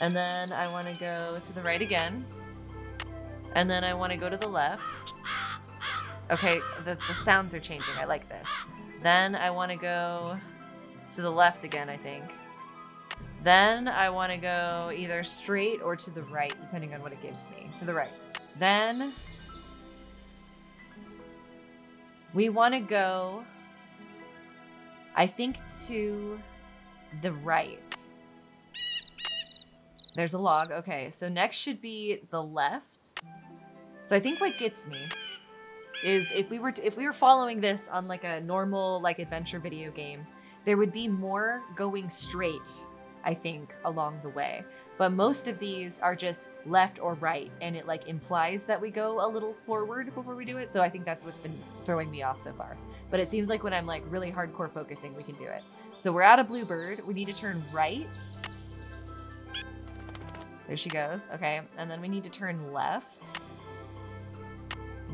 And then I want to go to the right again. And then I want to go to the left. Okay, the sounds are changing. I like this. Then I want to go to the left again, I think. Then I want to go either straight or to the right, depending on what it gives me. To the right. Then we want to go, I think, to the right. There's a log. Okay, so next should be the left. So I think what gets me is if we were following this on like a normal like adventure video game, there would be more going straight, I think, along the way. But most of these are just left or right, and it like implies that we go a little forward before we do it. So I think that's what's been throwing me off so far. But it seems like when I'm like really hardcore focusing, we can do it. So we're at a bluebird. We need to turn right. There she goes. Okay, and then we need to turn left.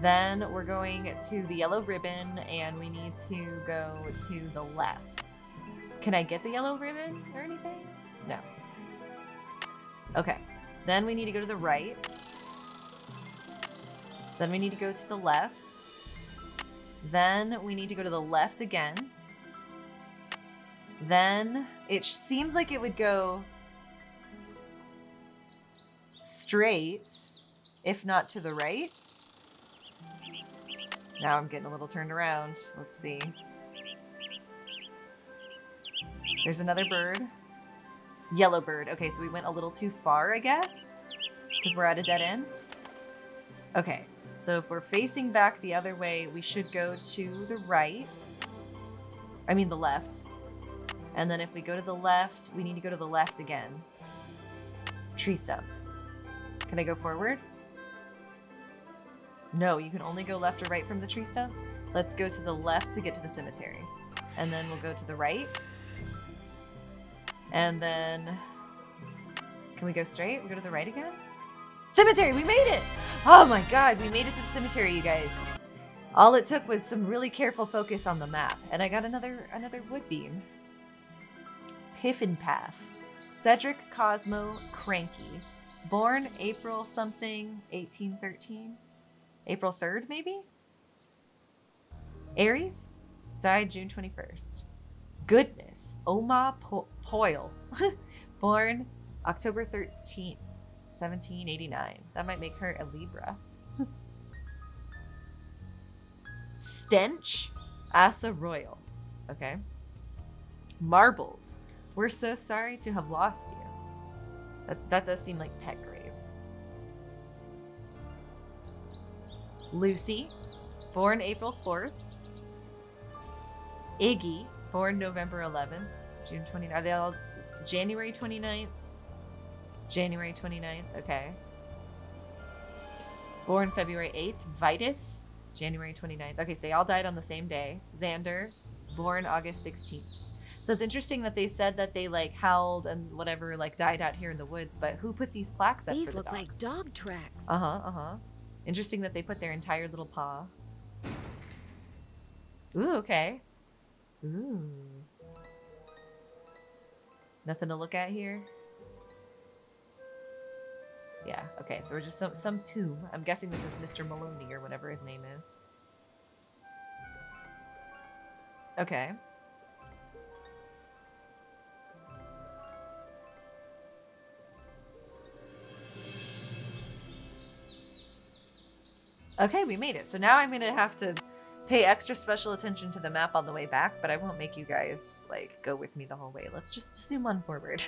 Then we're going to the yellow ribbon, and we need to go to the left. Can I get the yellow ribbon or anything? No. Okay, then we need to go to the right. Then we need to go to the left. Then we need to go to the left again. Then it seems like it would go straight, if not to the right. Now I'm getting a little turned around. Let's see. There's another bird. Yellow bird. Okay, so we went a little too far, I guess, because we're at a dead end. Okay, so if we're facing back the other way, we should go to the right. I mean the left. And then if we go to the left, we need to go to the left again. Tree stump. Can I go forward? No, you can only go left or right from the tree stump. Let's go to the left to get to the cemetery. And then we'll go to the right. And then, can we go straight? We go to the right again? Cemetery, we made it! Oh my god, we made it to the cemetery, you guys. All it took was some really careful focus on the map. And I got another wood beam. Piffin Path. Cedric Cosmo Cranky. Born April something, 1813. April 3rd, maybe? Aries? Died June 21st. Goodness. Oma Poyle. Born October 13th, 1789. That might make her a Libra. Stench? Asa Royal. Okay. Marbles. We're so sorry to have lost you. That does seem like pet graves. Lucy, born April 4th. Iggy, born November 11th. June 29th. Are they all January 29th? January 29th. Okay. Born February 8th. Vitus, January 29th. Okay, so they all died on the same day. Xander, born August 16th. So it's interesting that they said that they like howled and whatever, like died out here in the woods, but who put these plaques up for the dogs? These look like dog tracks. Interesting that they put their entire little paw. Ooh, okay. Ooh. Nothing to look at here. Yeah, okay, so we're just some tomb. I'm guessing this is Mr. Maloney or whatever his name is. Okay. Okay, we made it. So now I'm gonna have to pay extra special attention to the map on the way back, but I won't make you guys, like, go with me the whole way. Let's just zoom on forward.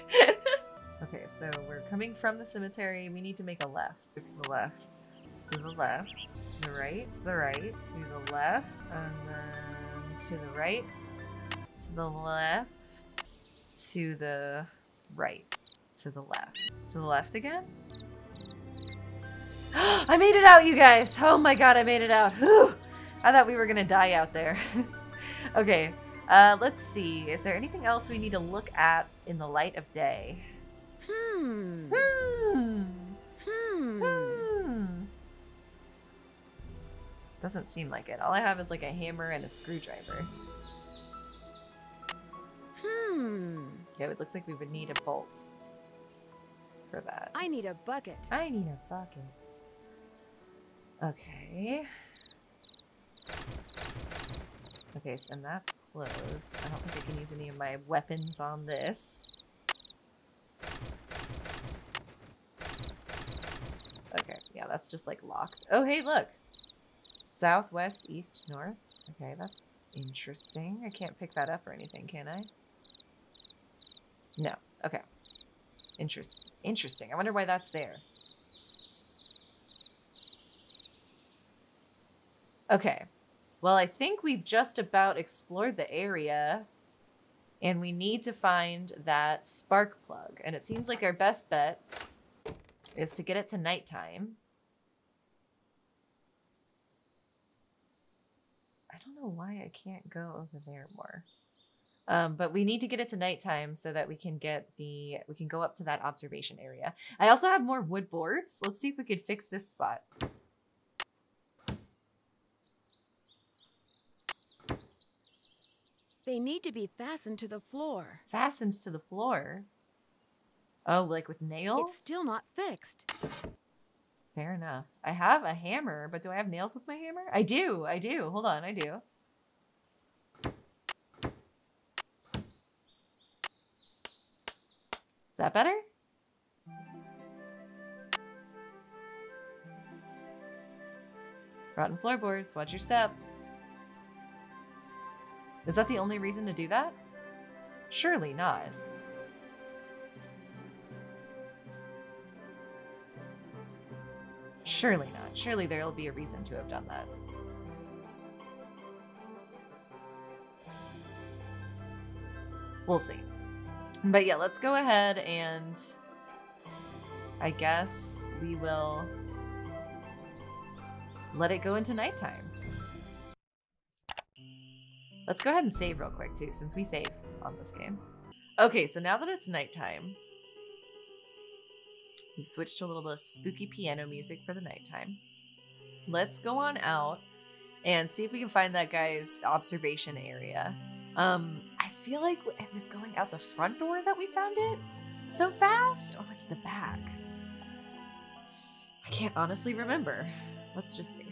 Okay, so we're coming from the cemetery. We need to make a left. To the left. To the left. To the right. To the right. To the left. And then to the right. To the left. To the right. To the left. To the left again? I made it out, you guys! Oh my god, I made it out. Whew. I thought we were gonna die out there. Okay, let's see. Is there anything else we need to look at in the light of day? Doesn't seem like it. All I have is like a hammer and a screwdriver. Yeah, it looks like we would need a bolt for that. I need a bucket. I need a bucket. Okay. Okay, so, and that's closed. I don't think I can use any of my weapons on this. Okay, yeah, that's just like locked. Oh, hey, look! Southwest, east, north. Okay, that's interesting. I can't pick that up or anything, can I? No. Okay. Interesting. I wonder why that's there. Okay. Well, I think we've just about explored the area. And we need to find that spark plug. And it seems like our best bet is to get it to nighttime. I don't know why I can't go over there more. But we need to get it to nighttime so that we can go up to that observation area. I also have more wood boards. Let's see if we could fix this spot. They need to be fastened to the floor. Fastened to the floor? Oh, like with nails? It's still not fixed. Fair enough. I have a hammer, but do I have nails with my hammer? I do. Hold on, I do. Is that better? Rotten floorboards, watch your step. Is that the only reason to do that? Surely not. Surely not. Surely there'll be a reason to have done that. We'll see. But yeah, let's go ahead and I guess we will let it go into nighttime. Let's go ahead and save real quick too, since we save on this game. Okay, so now that it's nighttime, we've switched to a little bit of spooky piano music for the nighttime. Let's go on out and see if we can find that guy's observation area. I feel like it was going out the front door that we found it so fast, or was it the back? I can't honestly remember. Let's just see.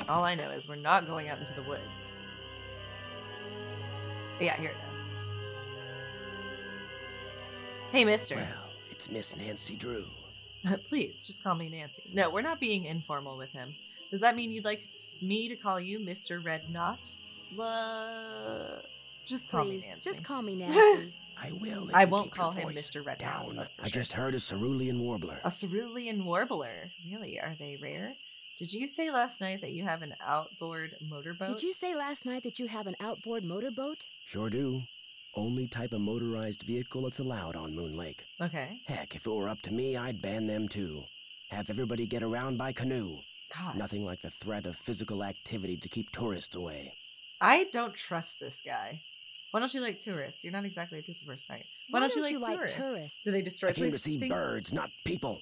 All I know is we're not going out into the woods. Yeah, here it is. Hey, mister. Well, it's Miss Nancy Drew. Please, just call me Nancy. No, we're not being informal with him. Does that mean you'd like me to call you Mr. Red Knot? Just call me Nancy. Just call me Nancy. I will. I won't call him Mr. Red Knot. Down. That's for I sure. just heard a cerulean warbler. A cerulean warbler. Really? Are they rare? Did you say last night that you have an outboard motorboat? Did you say last night that you have an outboard motorboat? Sure do. Only type of motorized vehicle that's allowed on Moon Lake. Okay. Heck, if it were up to me, I'd ban them too. Have everybody get around by canoe. God. Nothing like the threat of physical activity to keep tourists away. I don't trust this guy. Why don't you like tourists? You're not exactly a people person, right? Why don't you like tourists? Do they destroy I came to see things? birds, not people.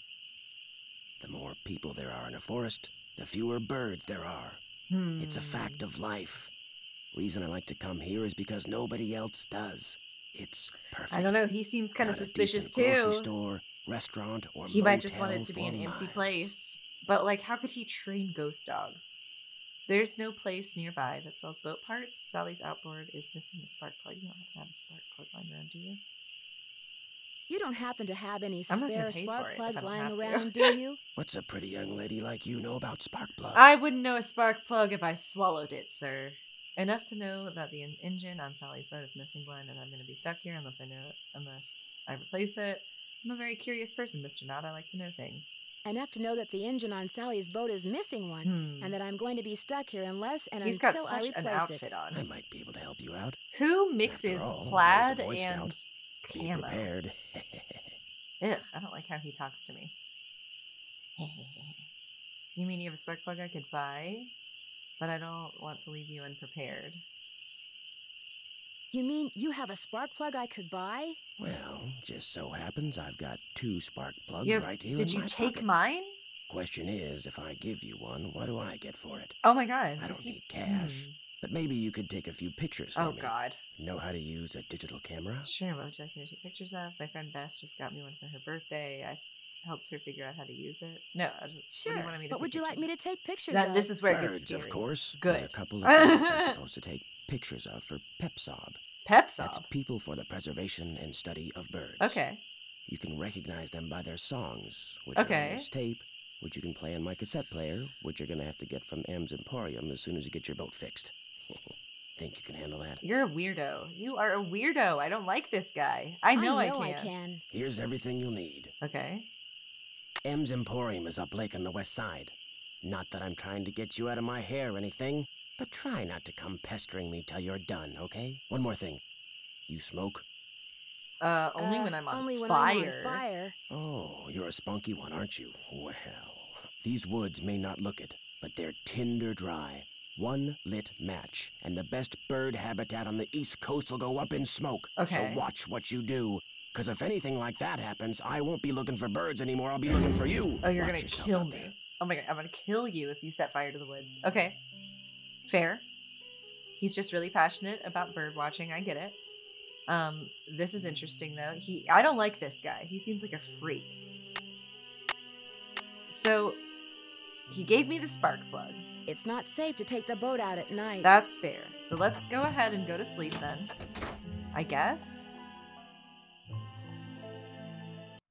The more people there are in a forest, the fewer birds there are. It's a fact of life. Reason I like to come here is because nobody else does. It's perfect. I don't know. He seems kind of Got a suspicious decent grocery too. store, restaurant, or He might just want motel it to be for an empty miles. place. But, like, how could he train ghost dogs? There's no place nearby that sells boat parts. Sally's outboard is missing a spark plug. You don't have to have a spark plug lying around, do you? You don't happen to have any I'm not gonna spare pay for spark it if plugs I don't lying have to. around, do you? What's a pretty young lady like you know about spark plugs? I wouldn't know a spark plug if I swallowed it, sir. Enough to know that the engine on Sally's boat is missing one, and I'm going to be stuck here unless I replace it. I'm a very curious person, Mr. Knott. I like to know things. Enough to know that the engine on Sally's boat is missing one, and that I'm going to be stuck here unless and He's got until I such replace an outfit it. I on. might be able to help you out. Who mixes After all, plaid I was a Boy and Scout. Be camo? prepared. Ugh, I don't like how he talks to me. You mean you have a spark plug I could buy? But I don't want to leave you unprepared. You mean you have a spark plug I could buy? Well, just so happens I've got 2 spark plugs You have- right here Did in you my take pocket. mine? Question is, if I give you one, what do I get for it? Oh my god. I is don't he- need cash, but maybe you could take a few pictures for Oh me. god. Know how to use a digital camera? Sure, what would you like me to take pictures of? My friend Bess just got me one for her birthday. I helped her figure out how to use it. No, what do Sure. you want me to What take would you like me pictures to take pictures of? of? This is where it gets Birds, scary. of course. Good. There's a couple of birds I'm supposed to take pictures of for PepSob. Pepsob. That's People for the Preservation and Study of Birds. Okay. You can recognize them by their songs, which are Okay. on this tape, which you can play on my cassette player, which you're going to have to get from M's Emporium as soon as you get your boat fixed. Think you can handle that? You're a weirdo. You are a weirdo. I don't like this guy. I know I can. Here's everything you'll need. Okay. M's Emporium is up lake on the west side. Not that I'm trying to get you out of my hair or anything, but try not to come pestering me till you're done, okay? One more thing. You smoke? Only when I'm on only when fire. I'm on fire. Oh, you're a spunky one, aren't you? Well, these woods may not look it, but they're tinder dry. One lit match, and the best bird habitat on the East Coast will go up in smoke. Okay. So watch what you do. Because if anything like that happens, I won't be looking for birds anymore. I'll be looking for you. Oh, you're Watch gonna yourself kill out me. there. Oh my god, I'm gonna kill you if you set fire to the woods. Okay. Fair. He's just really passionate about bird watching. I get it. This is interesting though. I don't like this guy. He seems like a freak. So he gave me the spark plug. It's not safe to take the boat out at night. That's fair. So let's go ahead and go to sleep then. I guess.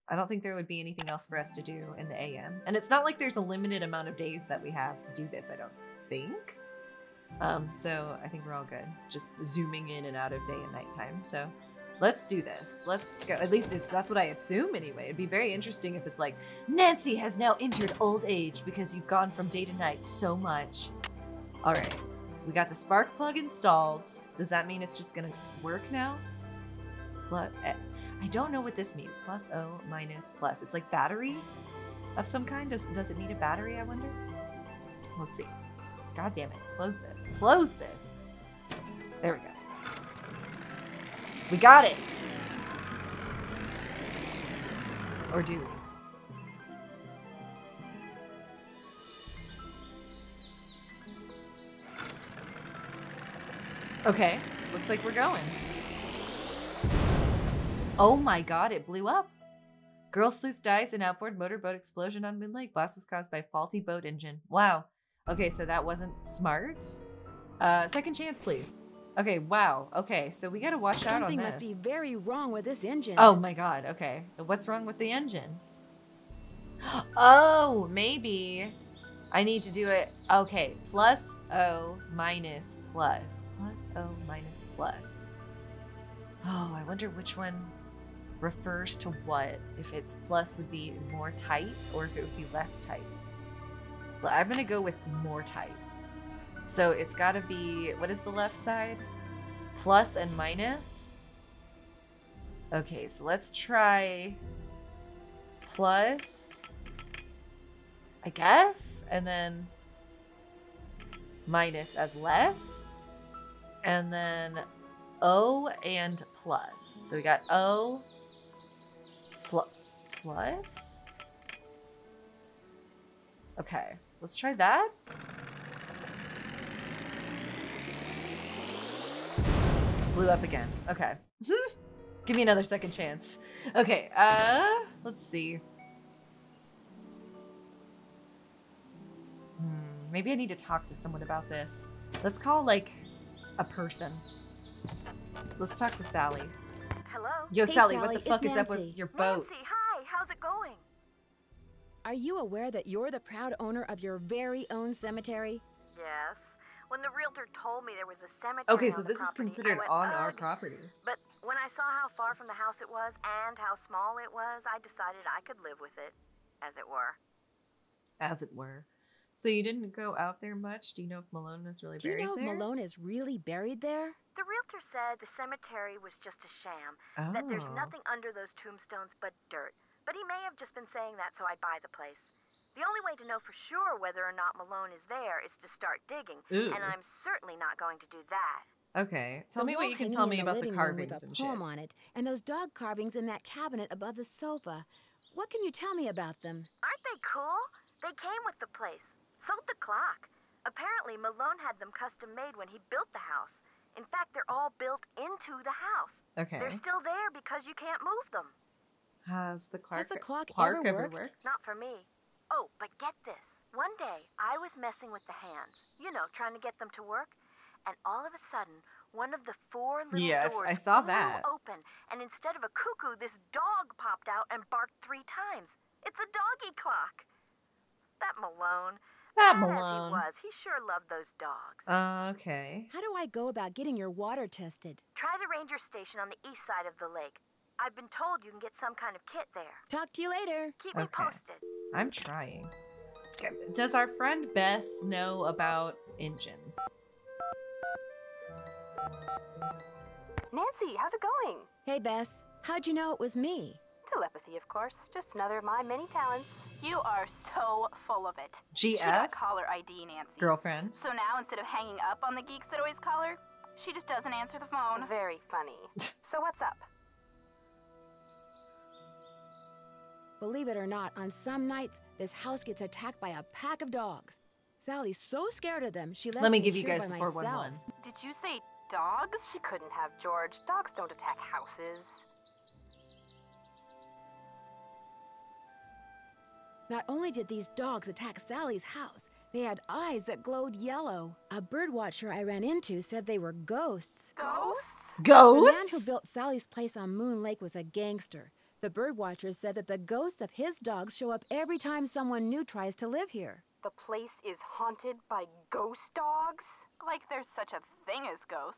I don't think there would be anything else for us to do in the AM. And it's not like there's a limited amount of days that we have to do this, I don't think. So I think we're all good. Just zooming in and out of day and nighttime. So let's do this. Let's go. At least that's what I assume anyway. It'd be very interesting if it's like, Nancy has now entered old age because you've gone from day to night so much. All right. We got the spark plug installed. Does that mean it's just going to work now? I don't know what this means. Plus O minus plus. It's like battery of some kind. Does it need a battery, I wonder? Let's see. God damn it. Close this. Close this. There we go. We got it. Or do we? Okay. Looks like we're going. Oh my god, it blew up. Girl sleuth dies in outboard motorboat explosion on Moon Lake. Blast was caused by faulty boat engine. Wow. Okay, so that wasn't smart. Second chance, please. Okay, wow. Okay, so we gotta watch out on Something this. must be very wrong with this engine. Oh my god, okay. What's wrong with the engine? Oh, maybe I need to do it. Okay, plus O minus plus. Plus O minus plus. Oh, I wonder which one refers to what. If it's plus would be more tight or if it would be less tight. I'm gonna go with more tight. So it's gotta be, what is the left side? Plus and minus. Okay, so let's try plus, I guess, and then minus as less, and then O and plus. So we got O plus. Okay, let's try that. Blew up again. Okay. Give me another second chance. Okay, let's see. Maybe I need to talk to someone about this. Let's call, like, a person. Let's talk to Sally. Hello? Yo, Hey, Sally, what Sally, the fuck it's is up with Nancy. your boat? Nancy, hi. How's it going? Are you aware that you're the proud owner of your very own cemetery? Yes. When the realtor told me there was a cemetery Okay, so on the this is property, considered I went, on our "Ugh." property. But when I saw how far from the house it was and how small it was, I decided I could live with it, as it were. As it were. So you didn't go out there much? Do you know if Malone is really Do you buried know if there? Malone is really buried there? The realtor said the cemetery was just a sham, that there's nothing under those tombstones but dirt. But he may have just been saying that so I'd buy the place. The only way to know for sure whether or not Malone is there is to start digging, Ooh. and I'm certainly not going to do that. Okay, tell The me what wall you can hanging tell in me the about the living room carvings with a and poem shit. on it, and those dog carvings in that cabinet above the sofa. What can you tell me about them? Aren't they cool? They came with the place. Sold the clock. Apparently, Malone had them custom made when he built the house. In fact, they're all built into the house. Okay. They're still there because you can't move them. Has the clock ever ever worked? worked? Not for me. Oh, but get this. One day, I was messing with the hands. You know, trying to get them to work. And all of a sudden, one of the 4 little Yeah, doors I saw flew that. open. And instead of a cuckoo, this dog popped out and barked 3 times. It's a doggy clock. That Malone. That Bad Malone. as he was, he sure loved those dogs. Okay. How do I go about getting your water tested? Try the ranger station on the east side of the lake. I've been told you can get some kind of kit there. Talk to you later. Keep me Okay. posted. I'm trying. Okay. Does our friend Bess know about engines? Nancy, how's it going? Hey, Bess. How'd you know it was me? Telepathy, of course. Just another of my many talents. You are so full of it. She got GF? caller ID, Nancy. Girlfriend? So now, instead of hanging up on the geeks that always call her, she just doesn't answer the phone. Very funny. So what's up? Believe it or not, on some nights, this house gets attacked by a pack of dogs. Sally's so scared of them, she left Let me give you here guys by the 411. myself. Did you say dogs? She couldn't have, George. Dogs don't attack houses. Not only did these dogs attack Sally's house, they had eyes that glowed yellow. A bird watcher I ran into said they were ghosts. Ghosts? The Ghosts? man who built Sally's place on Moon Lake was a gangster. The bird watcher said that the ghosts of his dogs show up every time someone new tries to live here. The place is haunted by ghost dogs? Like there's such a thing as ghosts.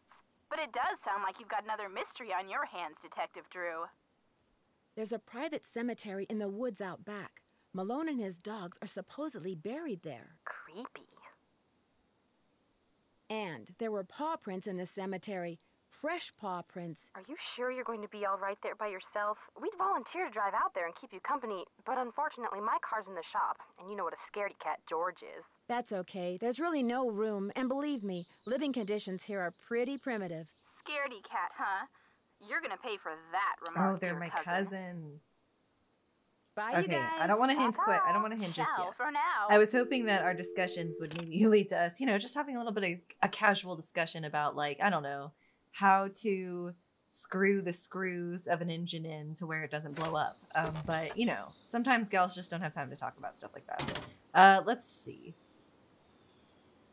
But it does sound like you've got another mystery on your hands, Detective Drew. There's a private cemetery in the woods out back. Malone and his dogs are supposedly buried there. Creepy. And there were paw prints in the cemetery. Fresh paw prints. Are you sure you're going to be all right there by yourself? We'd volunteer to drive out there and keep you company, but unfortunately my car's in the shop, and you know what a scaredy cat George is. That's okay. There's really no room, and believe me, living conditions here are pretty primitive. Scaredy cat, huh? You're gonna pay for that remark. Oh, they're dear my cousin. Bye, you Okay, guys. I don't want to hint quit. I don't want to hint just Ciao yet. for now. I was hoping that our discussions would maybe lead to us, just having a little bit of a casual discussion about, like, I don't know, how to screw the screws of an engine in to where it doesn't blow up. But, sometimes gals just don't have time to talk about stuff like that. Let's see.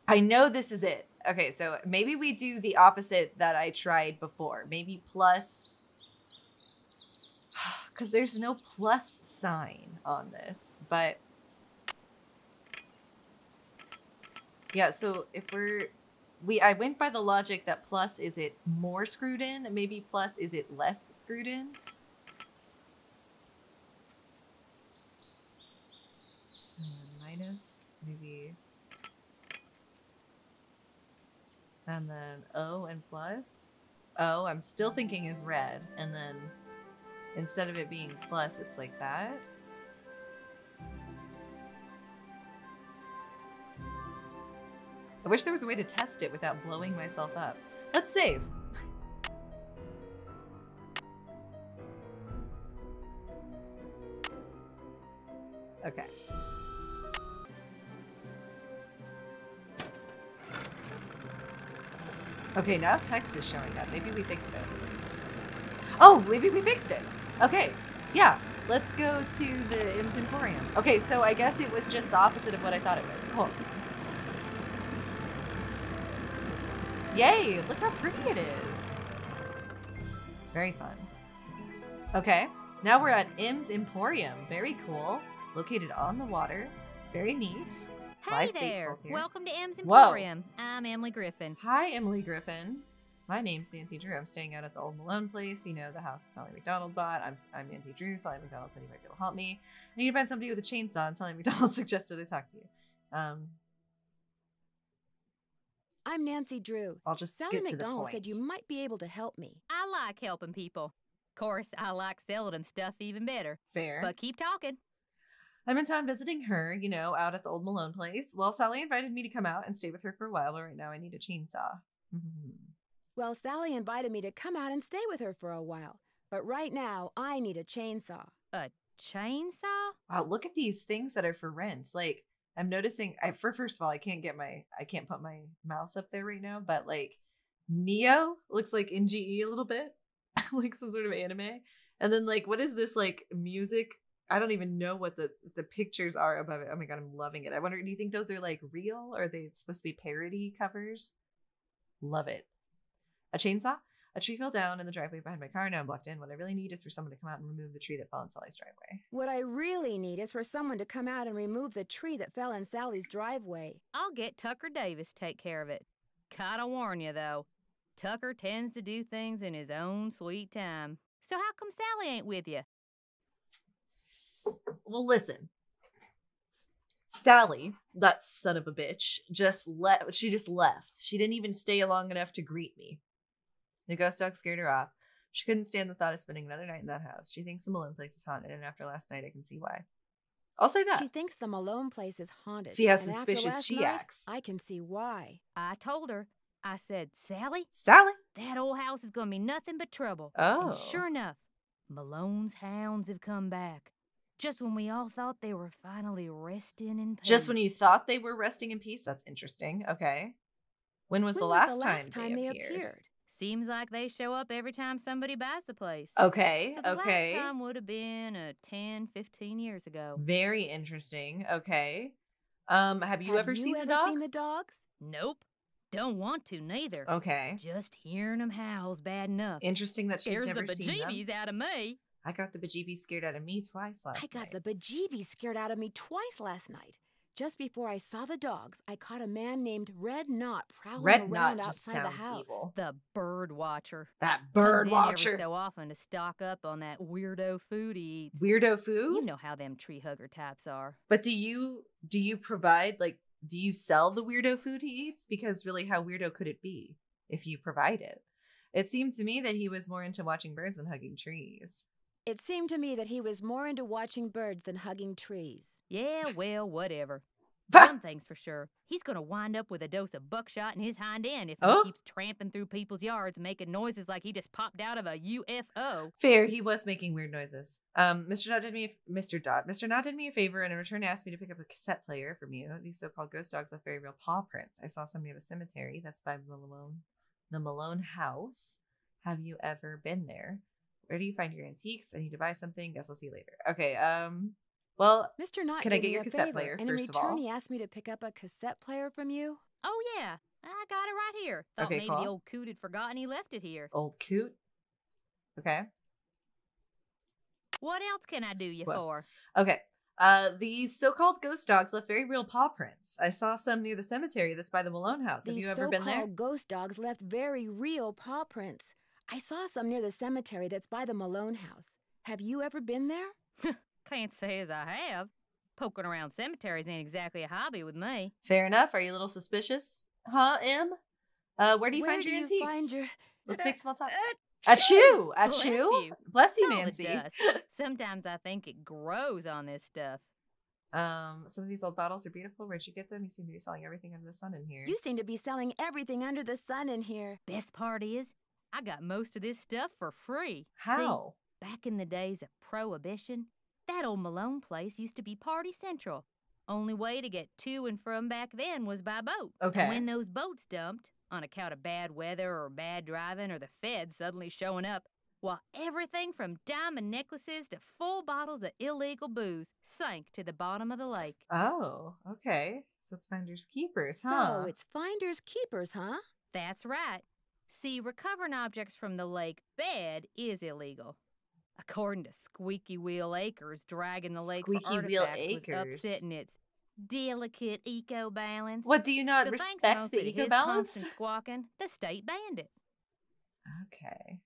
I know this is it. Okay, so maybe we do the opposite that I tried before. Maybe plus... Because there's no plus sign on this. But... yeah, so if I went by the logic that plus is it more screwed in, maybe plus is it less screwed in. And then minus, maybe. And then O and plus. O, I'm still thinking is red. And then instead of it being plus, it's like that. I wish there was a way to test it without blowing myself up. Let's save. Okay. Okay, now text is showing up. Maybe we fixed it. Oh, maybe we fixed it. Okay, yeah. Let's go to the Im's Emporium. Okay, so I guess it was just the opposite of what I thought it was. Cool. Yay, look how pretty it is. Very fun. Okay, now we're at Im's Emporium. Very cool. Located on the water. Very neat. Hey Live bait there. sold here. Welcome to M's Whoa. Emporium. I'm Emily Griffin. Hi, Emily Griffin. My name's Nancy Drew. I'm staying out at the old Malone place. You know, the house Sally McDonald bought. I'm Nancy Drew. Sally McDonald said he might be able to help me. I need to find somebody with a chainsaw, and Sally McDonald suggested I talk to you. I'm Nancy Drew. I'll just Sally get to McDonald the said point. you might be able to help me. I like helping people. Of course, I like selling them stuff even better. Fair. But keep talking. I'm in town visiting her, you know, out at the old Malone place. Well, Sally invited me to come out and stay with her for a while, but right now I need a chainsaw. Well, Sally invited me to come out and stay with her for a while. But right now, I need a chainsaw. A chainsaw? Wow, look at these things that are for rent. Like, I'm noticing, first of all, I can't put my mouse up there right now, but like, Neo looks like NGE a little bit, like some sort of anime. And then like, what is this like music? I don't even know what the pictures are above it. Oh my God, I'm loving it. I wonder, do you think those are like real or are they supposed to be parody covers? Love it. A chainsaw? A tree fell down in the driveway behind my car. Now I'm blocked in. What I really need is for someone to come out and remove the tree that fell in Sally's driveway. What I really need is for someone to come out and remove the tree that fell in Sally's driveway. I'll get Tucker Davis to take care of it. Gotta warn you, though. Tucker tends to do things in his own sweet time. So how come Sally ain't with you? Well, listen. Sally, that son of a bitch, she just left. She didn't even stay long enough to greet me. The ghost dog scared her off. She couldn't stand the thought of spending another night in that house. She thinks the Malone place is haunted, and after last night, I can see why. I'll say that. She thinks the Malone place is haunted. See how and after suspicious last she night, acts. I can see why. I told her. I said, Sally, Sally? that old house is gonna be nothing but trouble. Oh. And sure enough, Malone's hounds have come back. Just when we all thought they were finally resting in peace. Just when you thought they were resting in peace? That's interesting. Okay. When was the last time they appeared? Seems like they show up every time somebody buys the place. Okay, So the okay. last time would have been 10, 15 years ago. Very interesting. Okay. Have you ever seen the dogs? Nope. Don't want to, neither. Okay. Just hearing them howls bad enough. Interesting that she's Scares never the seen them. bejeebies out of me. I got the bejeebies scared out of me twice last night. I got the bejeebies scared out of me twice last night. Just before I saw the dogs, I caught a man named Red Knot prowling around outside the house. Evil. The bird watcher. That bird Comes in watcher. every so often to stock up on that weirdo food he eats. Weirdo food? You know how them tree hugger types are. But do you provide, like, do you sell the weirdo food he eats? Because really, how weirdo could it be if you provide it? It seemed to me that he was more into watching birds than hugging trees. It seemed to me that he was more into watching birds than hugging trees. Yeah, well, whatever. Bah! One thing's for sure. He's gonna wind up with a dose of buckshot in his hind end if Oh. he keeps tramping through people's yards making noises like he just popped out of a UFO. Fair, he was making weird noises. Mr. Knott did me a favor and in return asked me to pick up a cassette player from you. These so-called ghost dogs left very real paw prints. I saw some near the cemetery. That's by the Malone house. Have you ever been there? Where do you find your antiques? I need to buy something. Guess I'll see you later. Okay, well, Mr. Knott can I did get me your a cassette favor, player, and in first of return all? he asked me to pick up a cassette player from you. Oh yeah, I got it right here. Thought Okay, maybe cool. the old coot had forgotten he left it here. Old coot. Okay. What else can I do you Well, for? Okay. These so-called ghost dogs left very real paw prints. I saw some near the cemetery that's by the Malone house. Have These you ever been there? so-called ghost dogs left very real paw prints. I saw some near the cemetery that's by the Malone house. Have you ever been there? Can't say as I have. Poking around cemeteries ain't exactly a hobby with me. Fair enough. Are you a little suspicious? Huh, Em? Where do you find your antiques? Find your... Let's make small talk. Achoo! Achoo! Bless Achoo! you. Bless you, It's all the Nancy. dust. Sometimes I think it grows on this stuff. Some of these old bottles are beautiful. Where'd you get them? You seem to be selling everything under the sun in here. You seem to be selling everything under the sun in here. Best part is, I got most of this stuff for free. How? See, back in the days of Prohibition, that old Malone place used to be party central. Only way to get to and from back then was by boat. Okay. And when those boats dumped, on account of bad weather or bad driving or the feds suddenly showing up, while everything from diamond necklaces to full bottles of illegal booze sank to the bottom of the lake. Oh, okay. So it's finders keepers, So huh? it's finders keepers, huh? That's right. See, recovering objects from the lake bed is illegal. According to Squeaky Wheel Acres, dragging the lake for Squeaky Wheel artifacts was Acres. upsetting its delicate eco-balance. What, do you not So thanks respect mostly the to eco his balance? constant squawking, the state banned it. Okay.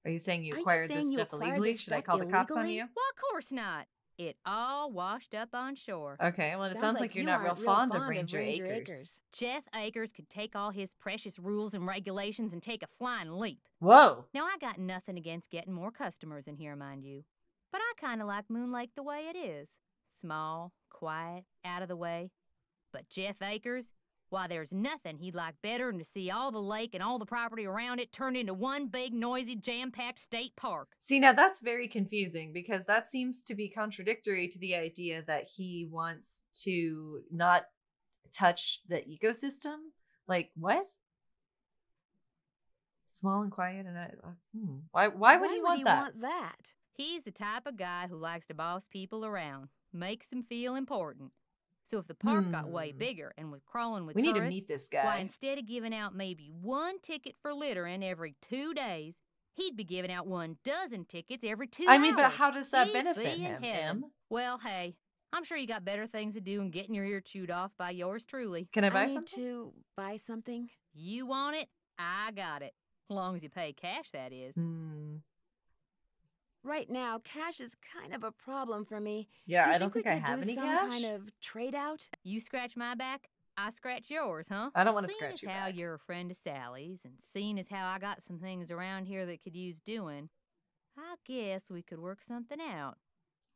Are you saying you Are you acquired saying this you stuff acquired illegally? this Should I stuff call the cops on illegally? you? Well, of course not. It all washed up on shore. Okay, well, it sounds like you're you not real aren't fond of Ranger Acres. Jeff Akers could take all his precious rules and regulations and take a flying leap. Whoa. Now, I got nothing against getting more customers in here, mind you. But I kind of like Moon Lake the way it is. Small, quiet, out of the way. But Jeff Akers, why, there's nothing he'd like better than to see all the lake and all the property around it turned into one big, noisy, jam-packed state park. See, now that's very confusing because that seems to be contradictory to the idea that he wants to not touch the ecosystem. Like, what? Small and quiet and why would he want that? He's the type of guy who likes to boss people around, makes them feel important. So if the park got way bigger and was crawling with We tourists, need to meet this guy. why, instead of giving out maybe one ticket for littering every 2 days, he'd be giving out 12 tickets every 2 hours. I mean, but how does that He'd benefit be in him, heaven. Em? Well, hey, I'm sure you got better things to do than getting your ear chewed off by yours truly. Can I buy need something? to buy something. You want it? I got it. As long as you pay cash, that is. Right now, cash is kind of a problem for me. Yeah, Do you I don't think I we could have do any some cash. kind of trade out? You scratch my back, I scratch yours, huh? I don't want to Seeing scratch as your how back. you're a friend of Sally's, and seeing as how I got some things around here that could use doing, I guess we could work something out.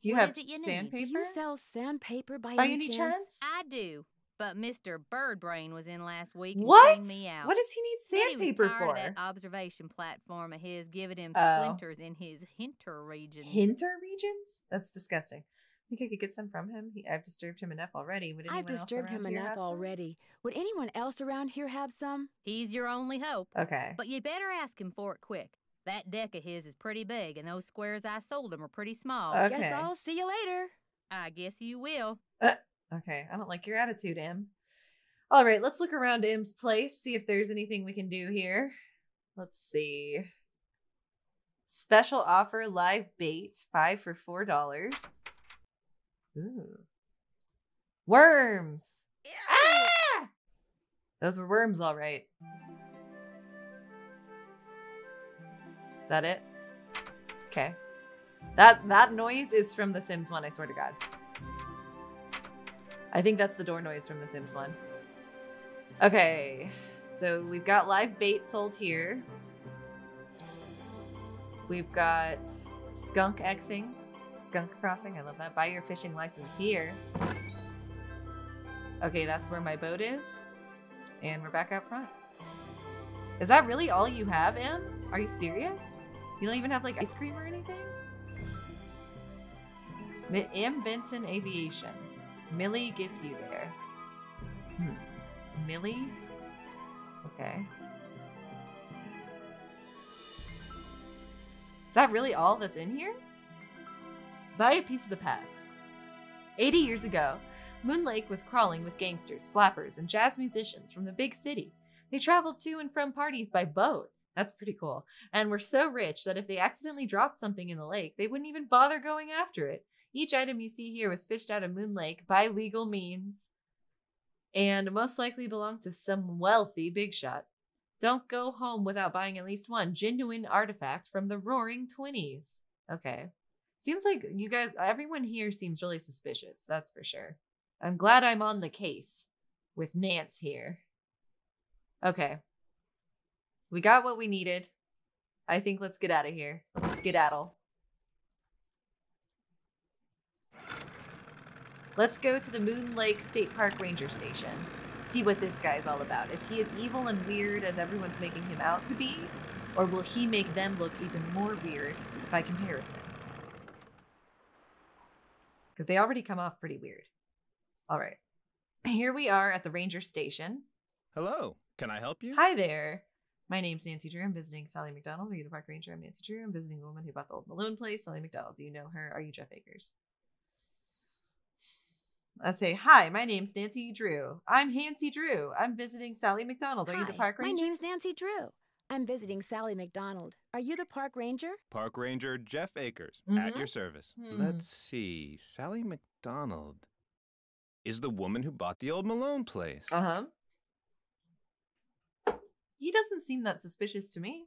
Do you What have is it you need? sandpaper? Do you sell sandpaper by By any any chance? I do, but Mr. Birdbrain was in last week and What? cleaned me out. What does he need Said he was sandpaper tired for? of that observation platform of his giving him Oh. splinters in his hinter region. Hinter regions? That's disgusting. I think I could get some from him. I've disturbed him enough already. Would anyone I've else disturbed him around here enough have some? already. Would anyone else around here have some? He's your only hope. Okay. But you better ask him for it quick. That deck of his is pretty big, and those squares I sold him are pretty small. Okay. Guess I'll see you later. I guess you will. Okay. I don't like your attitude, Em. All right, let's look around Em's place, see if there's anything we can do here. Let's see. Special offer live bait, 5 for $4. Ooh. Worms. Ah! Those were worms, all right. Is that it? Okay. That noise is from The Sims 1, I swear to God. I think that's the door noise from The Sims 1. Okay, so we've got live bait sold here. We've got skunk Xing, skunk crossing, I love that. Buy your fishing license here. Okay, that's where my boat is. And we're back out front. Is that really all you have, Em? Are you serious? You don't even have like ice cream or anything? M. Benson Aviation. Millie gets you there. Millie? Okay. Is that really all that's in here? Buy a piece of the past. 80 years ago, Moon Lake was crawling with gangsters, flappers, and jazz musicians from the big city. They traveled to and from parties by boat. That's pretty cool. And were so rich that if they accidentally dropped something in the lake, they wouldn't even bother going after it. Each item you see here was fished out of Moon Lake by legal means and most likely belonged to some wealthy big shot. Don't go home without buying at least one genuine artifact from the Roaring Twenties. Okay. Seems like you guys, everyone here seems really suspicious. That's for sure. I'm glad I'm on the case with Nance here. Okay. We got what we needed. I think let's get out of here. Let's skedaddle. Let's go to the Moon Lake State Park Ranger Station. See what this guy's all about. Is he as evil and weird as everyone's making him out to be? Or will he make them look even more weird by comparison? Because they already come off pretty weird. All right. Here we are at the Ranger Station. Hello. Can I help you? Hi there. My name's Nancy Drew. I'm visiting Sally McDonald. Are you the park ranger? I'm Nancy Drew. I'm visiting the woman who bought the old Malone place. Sally McDonald. Do you know her? Are you Jeff Akers? I say, hi, my name's Nancy Drew. I'm Hancy Drew. I'm visiting Sally McDonald. Are you the park ranger? My name's Nancy Drew. I'm visiting Sally McDonald. Are you the park ranger? Park Ranger Jeff Akers, at your service. Let's see. Sally McDonald is the woman who bought the old Malone place. Uh-huh. He doesn't seem that suspicious to me.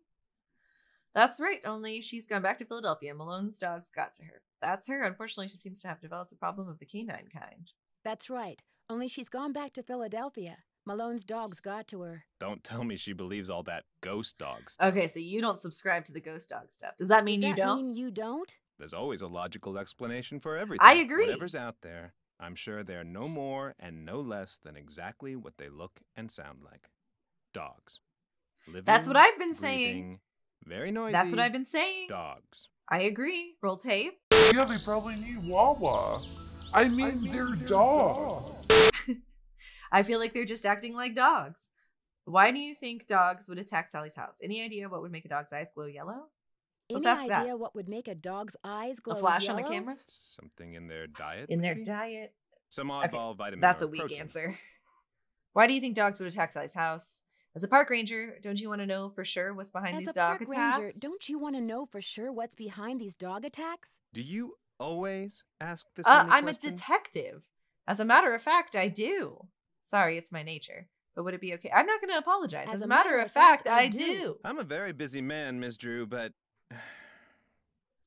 That's right, only she's gone back to Philadelphia. Malone's dogs got to her. That's her. Unfortunately, she seems to have developed a problem of the canine kind. That's right. Only she's gone back to Philadelphia. Malone's dogs got to her. Don't tell me she believes all that ghost dog stuff. Okay, so you don't subscribe to the ghost dog stuff. Does that mean you don't? Mean you don't? There's always a logical explanation for everything. I agree. Whatever's out there, I'm sure they're no more and no less than exactly what they look and sound like. Dogs. Living, That's what I've been breathing, saying. Very noisy. That's what I've been saying. Dogs. I agree. Roll tape. Yeah, they probably need Wawa. I mean, they're dogs. I feel like they're just acting like dogs. Why do you think dogs would attack Sally's house? Any idea what would make a dog's eyes glow yellow? Let's ask Any idea that. what would make a dog's eyes glow A flash yellow? on a camera? Something in their diet? In their maybe? diet. Some oddball vitamin. That's or a weak protein. answer. Why do you think dogs would attack Sally's house? As a park ranger, don't you want to know for sure what's behind As these a dog park attacks? ranger, don't you want to know for sure what's behind these dog attacks? Do you always ask this many I'm questions? a detective. As a matter of fact, I do. Sorry, it's my nature. But would it be okay? I'm not going to apologize. As a matter of fact, I do. I'm a very busy man, Miss Drew, but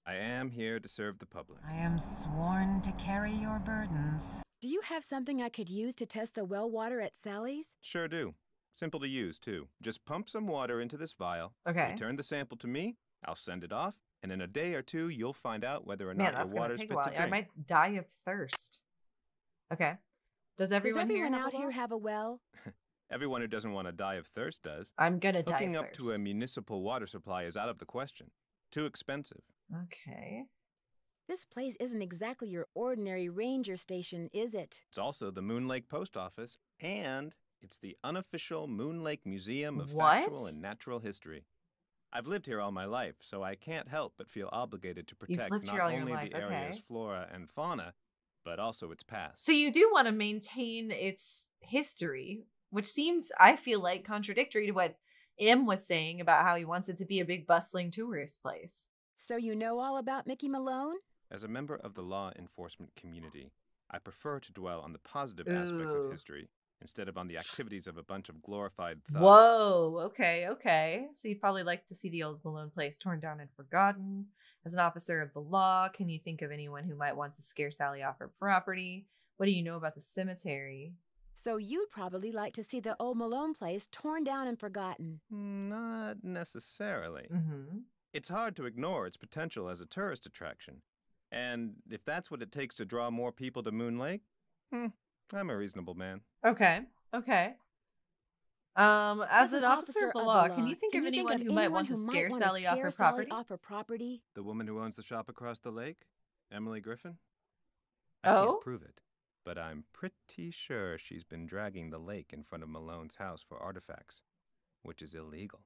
I am here to serve the public. I am sworn to carry your burdens. Do you have something I could use to test the well water at Sally's? Sure do. Simple to use, too. Just pump some water into this vial. Okay. Return the sample to me. I'll send it off. And in a day or two, you'll find out whether or Man, not that's your going water's to take fit a while. to drink. I might die of thirst. Okay. Does everyone, out here have a well? Everyone who doesn't want to die of thirst does. I'm going to die of Hooking up thirst. to a municipal water supply is out of the question. Too expensive. Okay. This place isn't exactly your ordinary ranger station, is it? It's also the Moon Lake Post Office, and it's the unofficial Moon Lake Museum of What? Factual and Natural History. I've lived here all my life, so I can't help but feel obligated to protect lived not here all your only life, the area's okay. flora and fauna, but also its past. So you do want to maintain its history, which seems, I feel like, contradictory to what M was saying about how he wants it to be a big bustling tourist place. So you know all about Mickey Malone? As a member of the law enforcement community, I prefer to dwell on the positive aspects Ooh. of history instead of on the activities of a bunch of glorified thugs. Whoa, okay. So you'd probably like to see the old Malone place torn down and forgotten. As an officer of the law, can you think of anyone who might want to scare Sally off her property? What do you know about the cemetery? So you'd probably like to see the old Malone place torn down and forgotten. Not necessarily. Mm-hmm. It's hard to ignore its potential as a tourist attraction. And if that's what it takes to draw more people to Moon Lake, I'm a reasonable man. Okay. As an officer of the law, can you think of anyone who might want to scare Sally off her property? The woman who owns the shop across the lake? Emily Griffin? I Oh? can't prove it, but I'm pretty sure she's been dragging the lake in front of Malone's house for artifacts, which is illegal.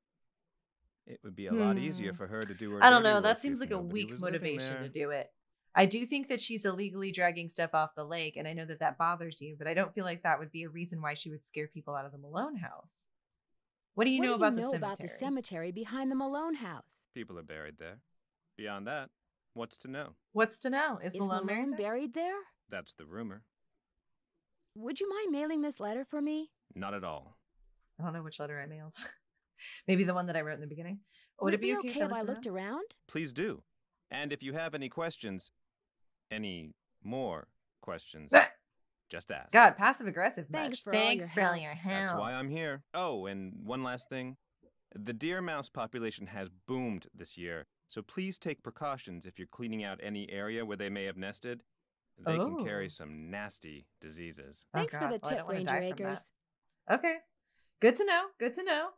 It would be a lot easier for her to do her I don't dirty know. work That seems if like a nobody weak was living motivation there. to do it. I do think that she's illegally dragging stuff off the lake, and I know that that bothers you, but I don't feel like that would be a reason why she would scare people out of the Malone house. What do you know about the cemetery? Behind the Malone house? People are buried there. Beyond that, what's to know? What's to know? Is Malone buried there? That's the rumor. Would you mind mailing this letter for me? Not at all. I don't know which letter I mailed. Maybe the one that I wrote in the beginning. Would it be okay if I looked around? Please do. And if you have any questions, any more questions, just ask. God, passive aggressive. Thanks for all your help. That's why I'm here. Oh, and one last thing. The deer mouse population has boomed this year, so please take precautions if you're cleaning out any area where they may have nested. They can carry some nasty diseases. Thanks for the tip, Ranger Akers. Okay. Good to know.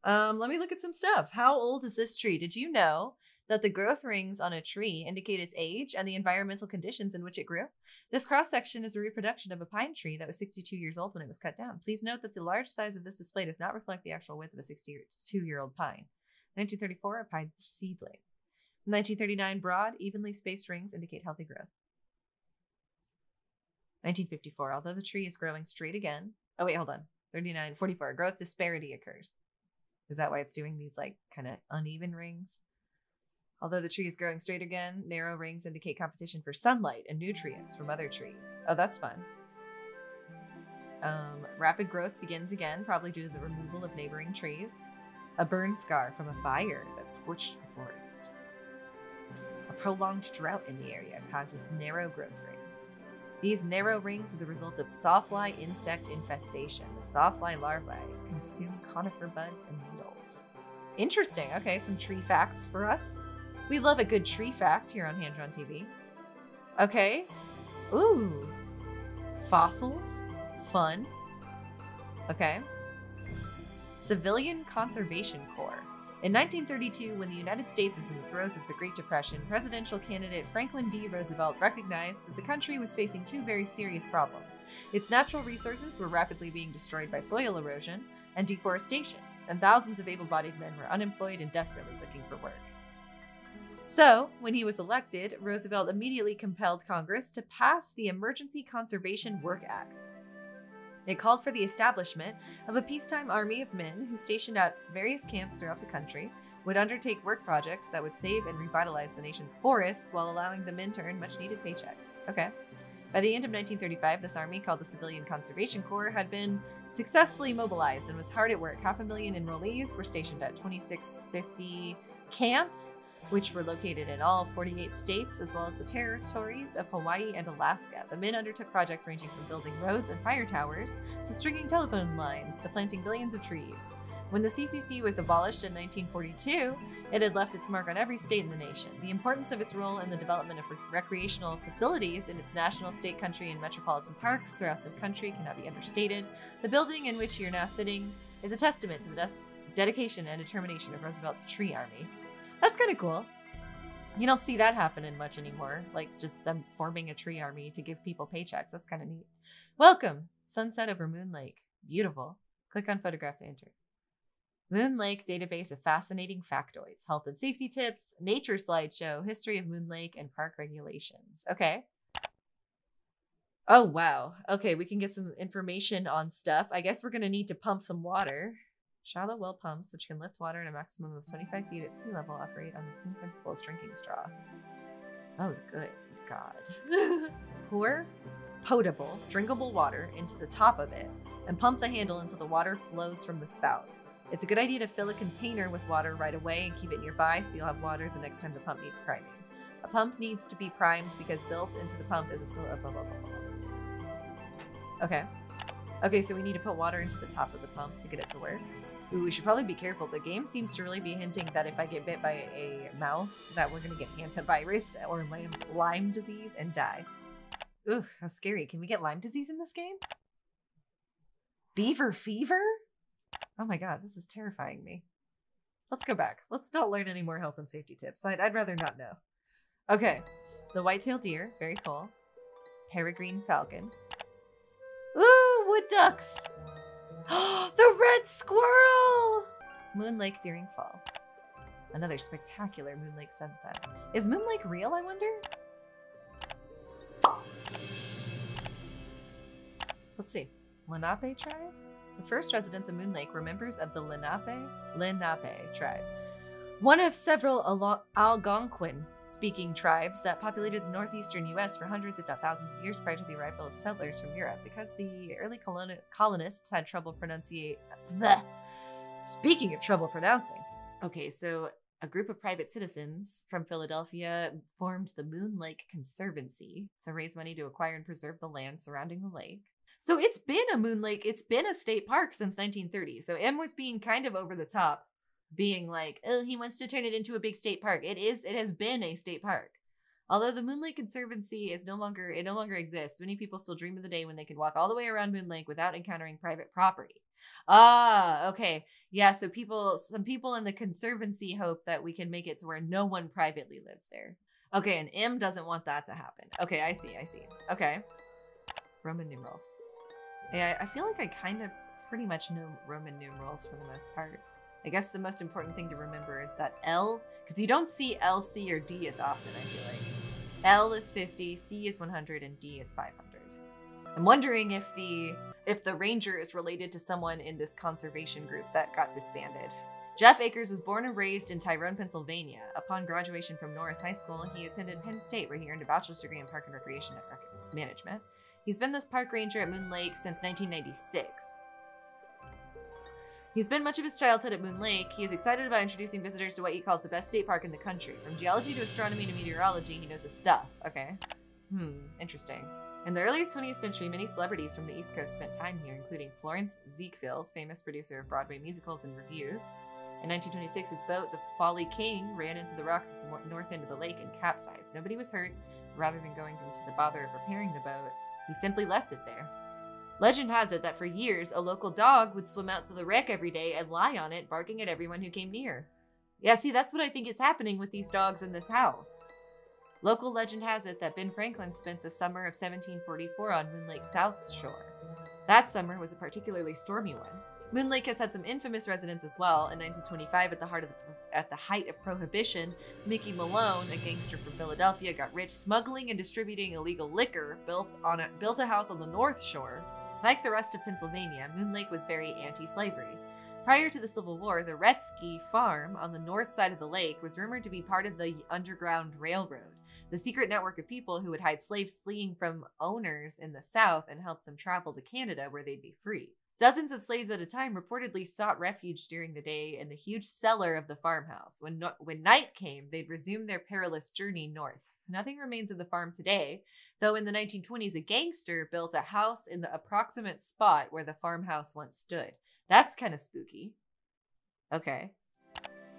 Let me look at some stuff. How old is this tree? Did you know that the growth rings on a tree indicate its age and the environmental conditions in which it grew. This cross-section is a reproduction of a pine tree that was 62 years old when it was cut down. Please note that the large size of this display does not reflect the actual width of a 62-year-old pine. 1934, a pine seedling. 1939, broad, evenly spaced rings indicate healthy growth. 1954, although the tree is growing straight again. Oh, wait, hold on. 39, 44, a growth disparity occurs. Is that why it's doing these like kind of uneven rings? Although the tree is growing straight again, narrow rings indicate competition for sunlight and nutrients from other trees. Oh, that's fun. Rapid growth begins again, probably due to the removal of neighboring trees. A burn scar from a fire that scorched the forest. A prolonged drought in the area causes narrow growth rings. These narrow rings are the result of sawfly insect infestation. The sawfly larvae consume conifer buds and needles. Interesting. Okay, some tree facts for us. We love a good tree fact here on Hand Drawn TV. Okay. Ooh. Fossils. Fun. Okay. Civilian Conservation Corps. In 1932, when the United States was in the throes of the Great Depression, presidential candidate Franklin D. Roosevelt recognized that the country was facing two very serious problems. Its natural resources were rapidly being destroyed by soil erosion and deforestation, and thousands of able-bodied men were unemployed and desperately looking for work. So, when he was elected, Roosevelt immediately compelled Congress to pass the Emergency Conservation Work Act. It called for the establishment of a peacetime army of men who, stationed at various camps throughout the country, would undertake work projects that would save and revitalize the nation's forests while allowing the men to earn much-needed paychecks. Okay. By the end of 1935, this army, called the Civilian Conservation Corps, had been successfully mobilized and was hard at work. 500,000 enrollees were stationed at 2650 camps, which were located in all 48 states, as well as the territories of Hawaii and Alaska. The men undertook projects ranging from building roads and fire towers, to stringing telephone lines, to planting billions of trees. When the CCC was abolished in 1942, it had left its mark on every state in the nation. The importance of its role in the development of recreational facilities in its national, state, country, and metropolitan parks throughout the country cannot be understated. The building in which you're now sitting is a testament to the dedication and determination of Roosevelt's tree army. That's kind of cool. You don't see that happening much anymore, like just them forming a tree army to give people paychecks. That's kind of neat. Welcome. Sunset over Moon Lake. Beautiful. Click on photograph to enter. Moon Lake database of fascinating factoids, health and safety tips, nature slideshow, history of Moon Lake, and park regulations. Okay. Oh, wow. Okay, we can get some information on stuff. I guess we're going to need to pump some water. Shallow well pumps, which can lift water at a maximum of 25 feet at sea level, operate on the same principle as drinking straw. Oh, good God. Pour potable, drinkable water into the top of it and pump the handle until the water flows from the spout. It's a good idea to fill a container with water right away and keep it nearby so you'll have water the next time the pump needs priming. A pump needs to be primed because built into the pump is a Okay. Okay, so we need to put water into the top of the pump to get it to work. Ooh, we should probably be careful. The game seems to really be hinting that if I get bit by a mouse, that we're going to get hantavirus or Lyme disease and die. Ooh, how scary. Can we get Lyme disease in this game? Beaver fever? Oh my God, this is terrifying me. Let's go back. Let's not learn any more health and safety tips. I'd rather not know. Okay, the white-tailed deer, very cool. Peregrine falcon. Ooh, wood ducks. The red squirrel! Moon Lake during fall. Another spectacular Moon Lake sunset. Is Moon Lake real, I wonder? Let's see. Lenape tribe? The first residents of Moon Lake were members of the Lenape tribe. One of several Algonquin-speaking tribes that populated the northeastern U.S. for hundreds, if not thousands of years prior to the arrival of settlers from Europe. Because the early colonists had trouble pronouncing. Speaking of trouble pronouncing. Okay, so a group of private citizens from Philadelphia formed the Moon Lake Conservancy to raise money to acquire and preserve the land surrounding the lake. So it's been a Moon Lake, it's been a state park since 1930. So M was being kind of over the top, being like, oh, he wants to turn it into a big state park. It has been a state park. Although the Moon Lake Conservancy is no longer exists, many people still dream of the day when they can walk all the way around Moon Lake without encountering private property. Ah, okay. Yeah, so some people in the Conservancy hope that we can make it to where no one privately lives there. Okay, and M doesn't want that to happen. Okay, I see. Okay. Roman numerals. Yeah, I feel like I kind of pretty much know Roman numerals for the most part. I guess the most important thing to remember is that L, because you don't see L, C, or D as often, I feel like. L is 50, C is 100, and D is 500. I'm wondering if the ranger is related to someone in this conservation group that got disbanded. Jeff Akers was born and raised in Tyrone, Pennsylvania. Upon graduation from Norris High School, he attended Penn State, where he earned a bachelor's degree in park and recreation management. He's been the park ranger at Moon Lake since 1996. He's spent much of his childhood at Moon Lake. He is excited about introducing visitors to what he calls the best state park in the country. From geology to astronomy to meteorology, he knows his stuff. Okay. Interesting. In the early 20th century, many celebrities from the East Coast spent time here, including Florence Ziegfeld, famous producer of Broadway musicals and revues. In 1926, his boat, the Folly King, ran into the rocks at the north end of the lake and capsized. Nobody was hurt. Rather than going into the bother of repairing the boat, he simply left it there. Legend has it that for years, a local dog would swim out to the wreck every day and lie on it, barking at everyone who came near. Yeah, see, that's what I think is happening with these dogs in this house. Local legend has it that Ben Franklin spent the summer of 1744 on Moon Lake's south shore. That summer was a particularly stormy one. Moon Lake has had some infamous residents as well. In 1925, at the height of Prohibition, Mickey Malone, a gangster from Philadelphia, got rich smuggling and distributing illegal liquor, built a house on the North Shore. Like the rest of Pennsylvania, Moon Lake was very anti-slavery. Prior to the Civil War, the Retsky Farm on the north side of the lake was rumored to be part of the Underground Railroad, the secret network of people who would hide slaves fleeing from owners in the South and help them travel to Canada where they'd be free. Dozens of slaves at a time reportedly sought refuge during the day in the huge cellar of the farmhouse. When night came, they'd resume their perilous journey north. Nothing remains of the farm today, though in the 1920s, a gangster built a house in the approximate spot where the farmhouse once stood. That's kind of spooky. Okay.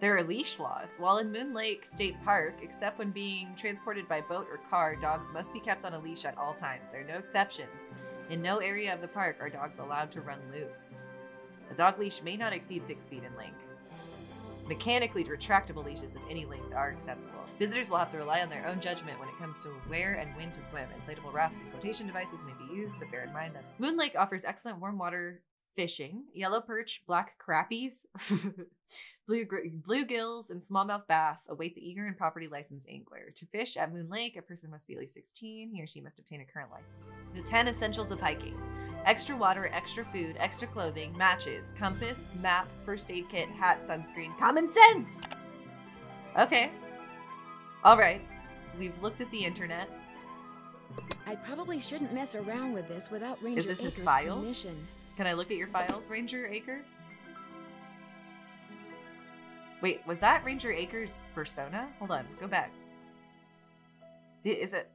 There are leash laws. While in Moon Lake State Park, except when being transported by boat or car, dogs must be kept on a leash at all times. There are no exceptions. In no area of the park are dogs allowed to run loose. A dog leash may not exceed 6 feet in length. Mechanically retractable leashes of any length are acceptable. Visitors will have to rely on their own judgment when it comes to where and when to swim. Inflatable rafts and flotation devices may be used, but bear in mind that Moon Lake offers excellent warm water fishing. Yellow perch, black crappies, bluegills, and smallmouth bass await the eager and property licensed angler. To fish at Moon Lake, a person must be at least 16. He or she must obtain a current license. The 10 essentials of hiking: extra water, extra food, extra clothing, matches, compass, map, first aid kit, hat, sunscreen, common sense! Okay. All right. We've looked at the internet. I probably shouldn't mess around with this without Ranger Is this his Akers' files? permission. Can I look at your files, Ranger Aker? Wait, was that Ranger Aker's persona? Hold on, go back. Is it...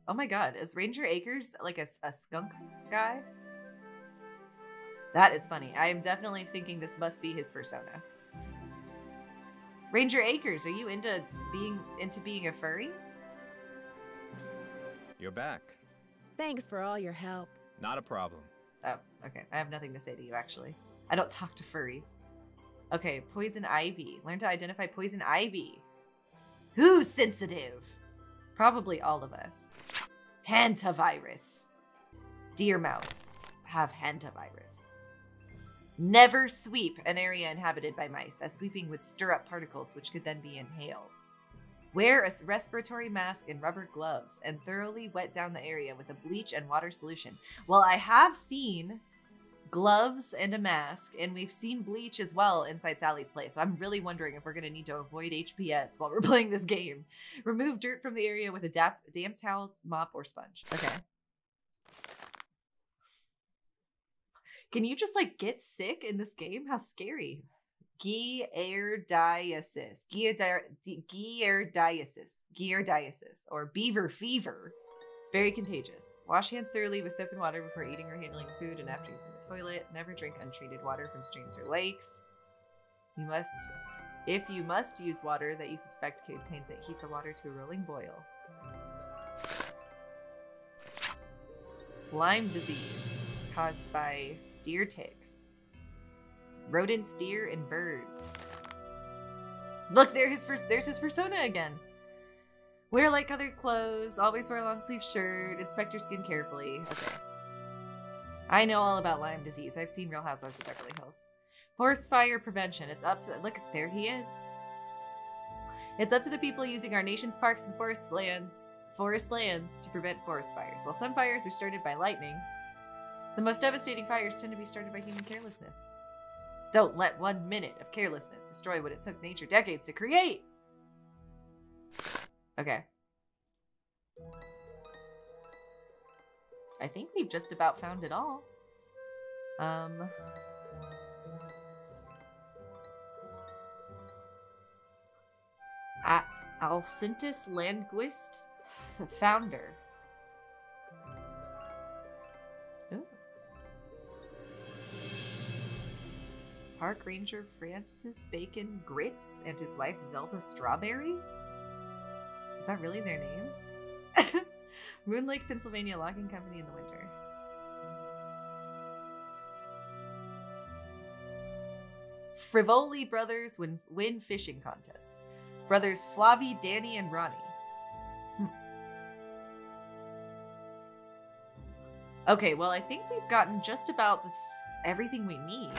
Oh my god, is Ranger Akers like a skunk guy? That is funny. I am definitely thinking this must be his persona. Ranger Akers, are you into being a furry? You're back. Thanks for all your help. Not a problem. Oh, okay. I have nothing to say to you, actually. I don't talk to furries. Okay, poison ivy. Learn to identify poison ivy. Who's sensitive? Probably all of us. Hantavirus. Deer mouse have hantavirus. Never sweep an area inhabited by mice, as sweeping would stir up particles which could then be inhaled. Wear a respiratory mask and rubber gloves and thoroughly wet down the area with a bleach and water solution. Well, I have seen gloves and a mask, and we've seen bleach as well inside Sally's place. So I'm really wondering if we're going to need to avoid HPS while we're playing this game. Remove dirt from the area with a damp towel, mop, or sponge. Okay. Can you just like get sick in this game? How scary. Giardiasis, or beaver fever. It's very contagious. Wash hands thoroughly with soap and water before eating or handling food and after using the toilet. Never drink untreated water from streams or lakes. If you must use water that you suspect contains it, heat the water to a rolling boil. Lyme disease caused by deer ticks. Rodents, deer, and birds. Look, there's his persona again. Wear light colored clothes, always wear a long sleeve shirt, inspect your skin carefully. Okay. I know all about Lyme disease. I've seen Real Housewives of Beverly Hills. Forest fire prevention. It's up to, look, there he is. It's up to the people using our nation's parks and forest lands to prevent forest fires. While some fires are started by lightning, the most devastating fires tend to be started by human carelessness. Don't let 1 minute of carelessness destroy what it took nature decades to create. Okay. I think we've just about found it all. Alcintus Landquist, founder. Ooh. Park Ranger Francis Bacon Grits and his wife Zelda Strawberry? Is that really their names? Moon Lake, Pennsylvania Logging Company in the winter. Frivoli brothers win fishing contest. Brothers Flavi, Danny, and Ronnie. Okay, well, I think we've gotten just about everything we need.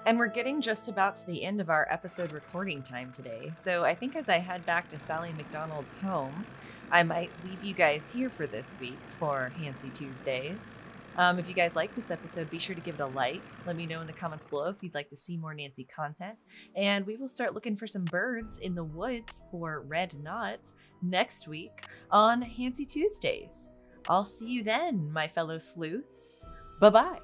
And we're getting just about to the end of our episode recording time today. So I think as I head back to Sally McDonald's home, I might leave you guys here for this week for Hancy Tuesdays. If you guys like this episode, be sure to give it a like. Let me know in the comments below if you'd like to see more Nancy content. And we will start looking for some birds in the woods for red knots next week on Hancy Tuesdays. I'll see you then, my fellow sleuths. Bye-bye.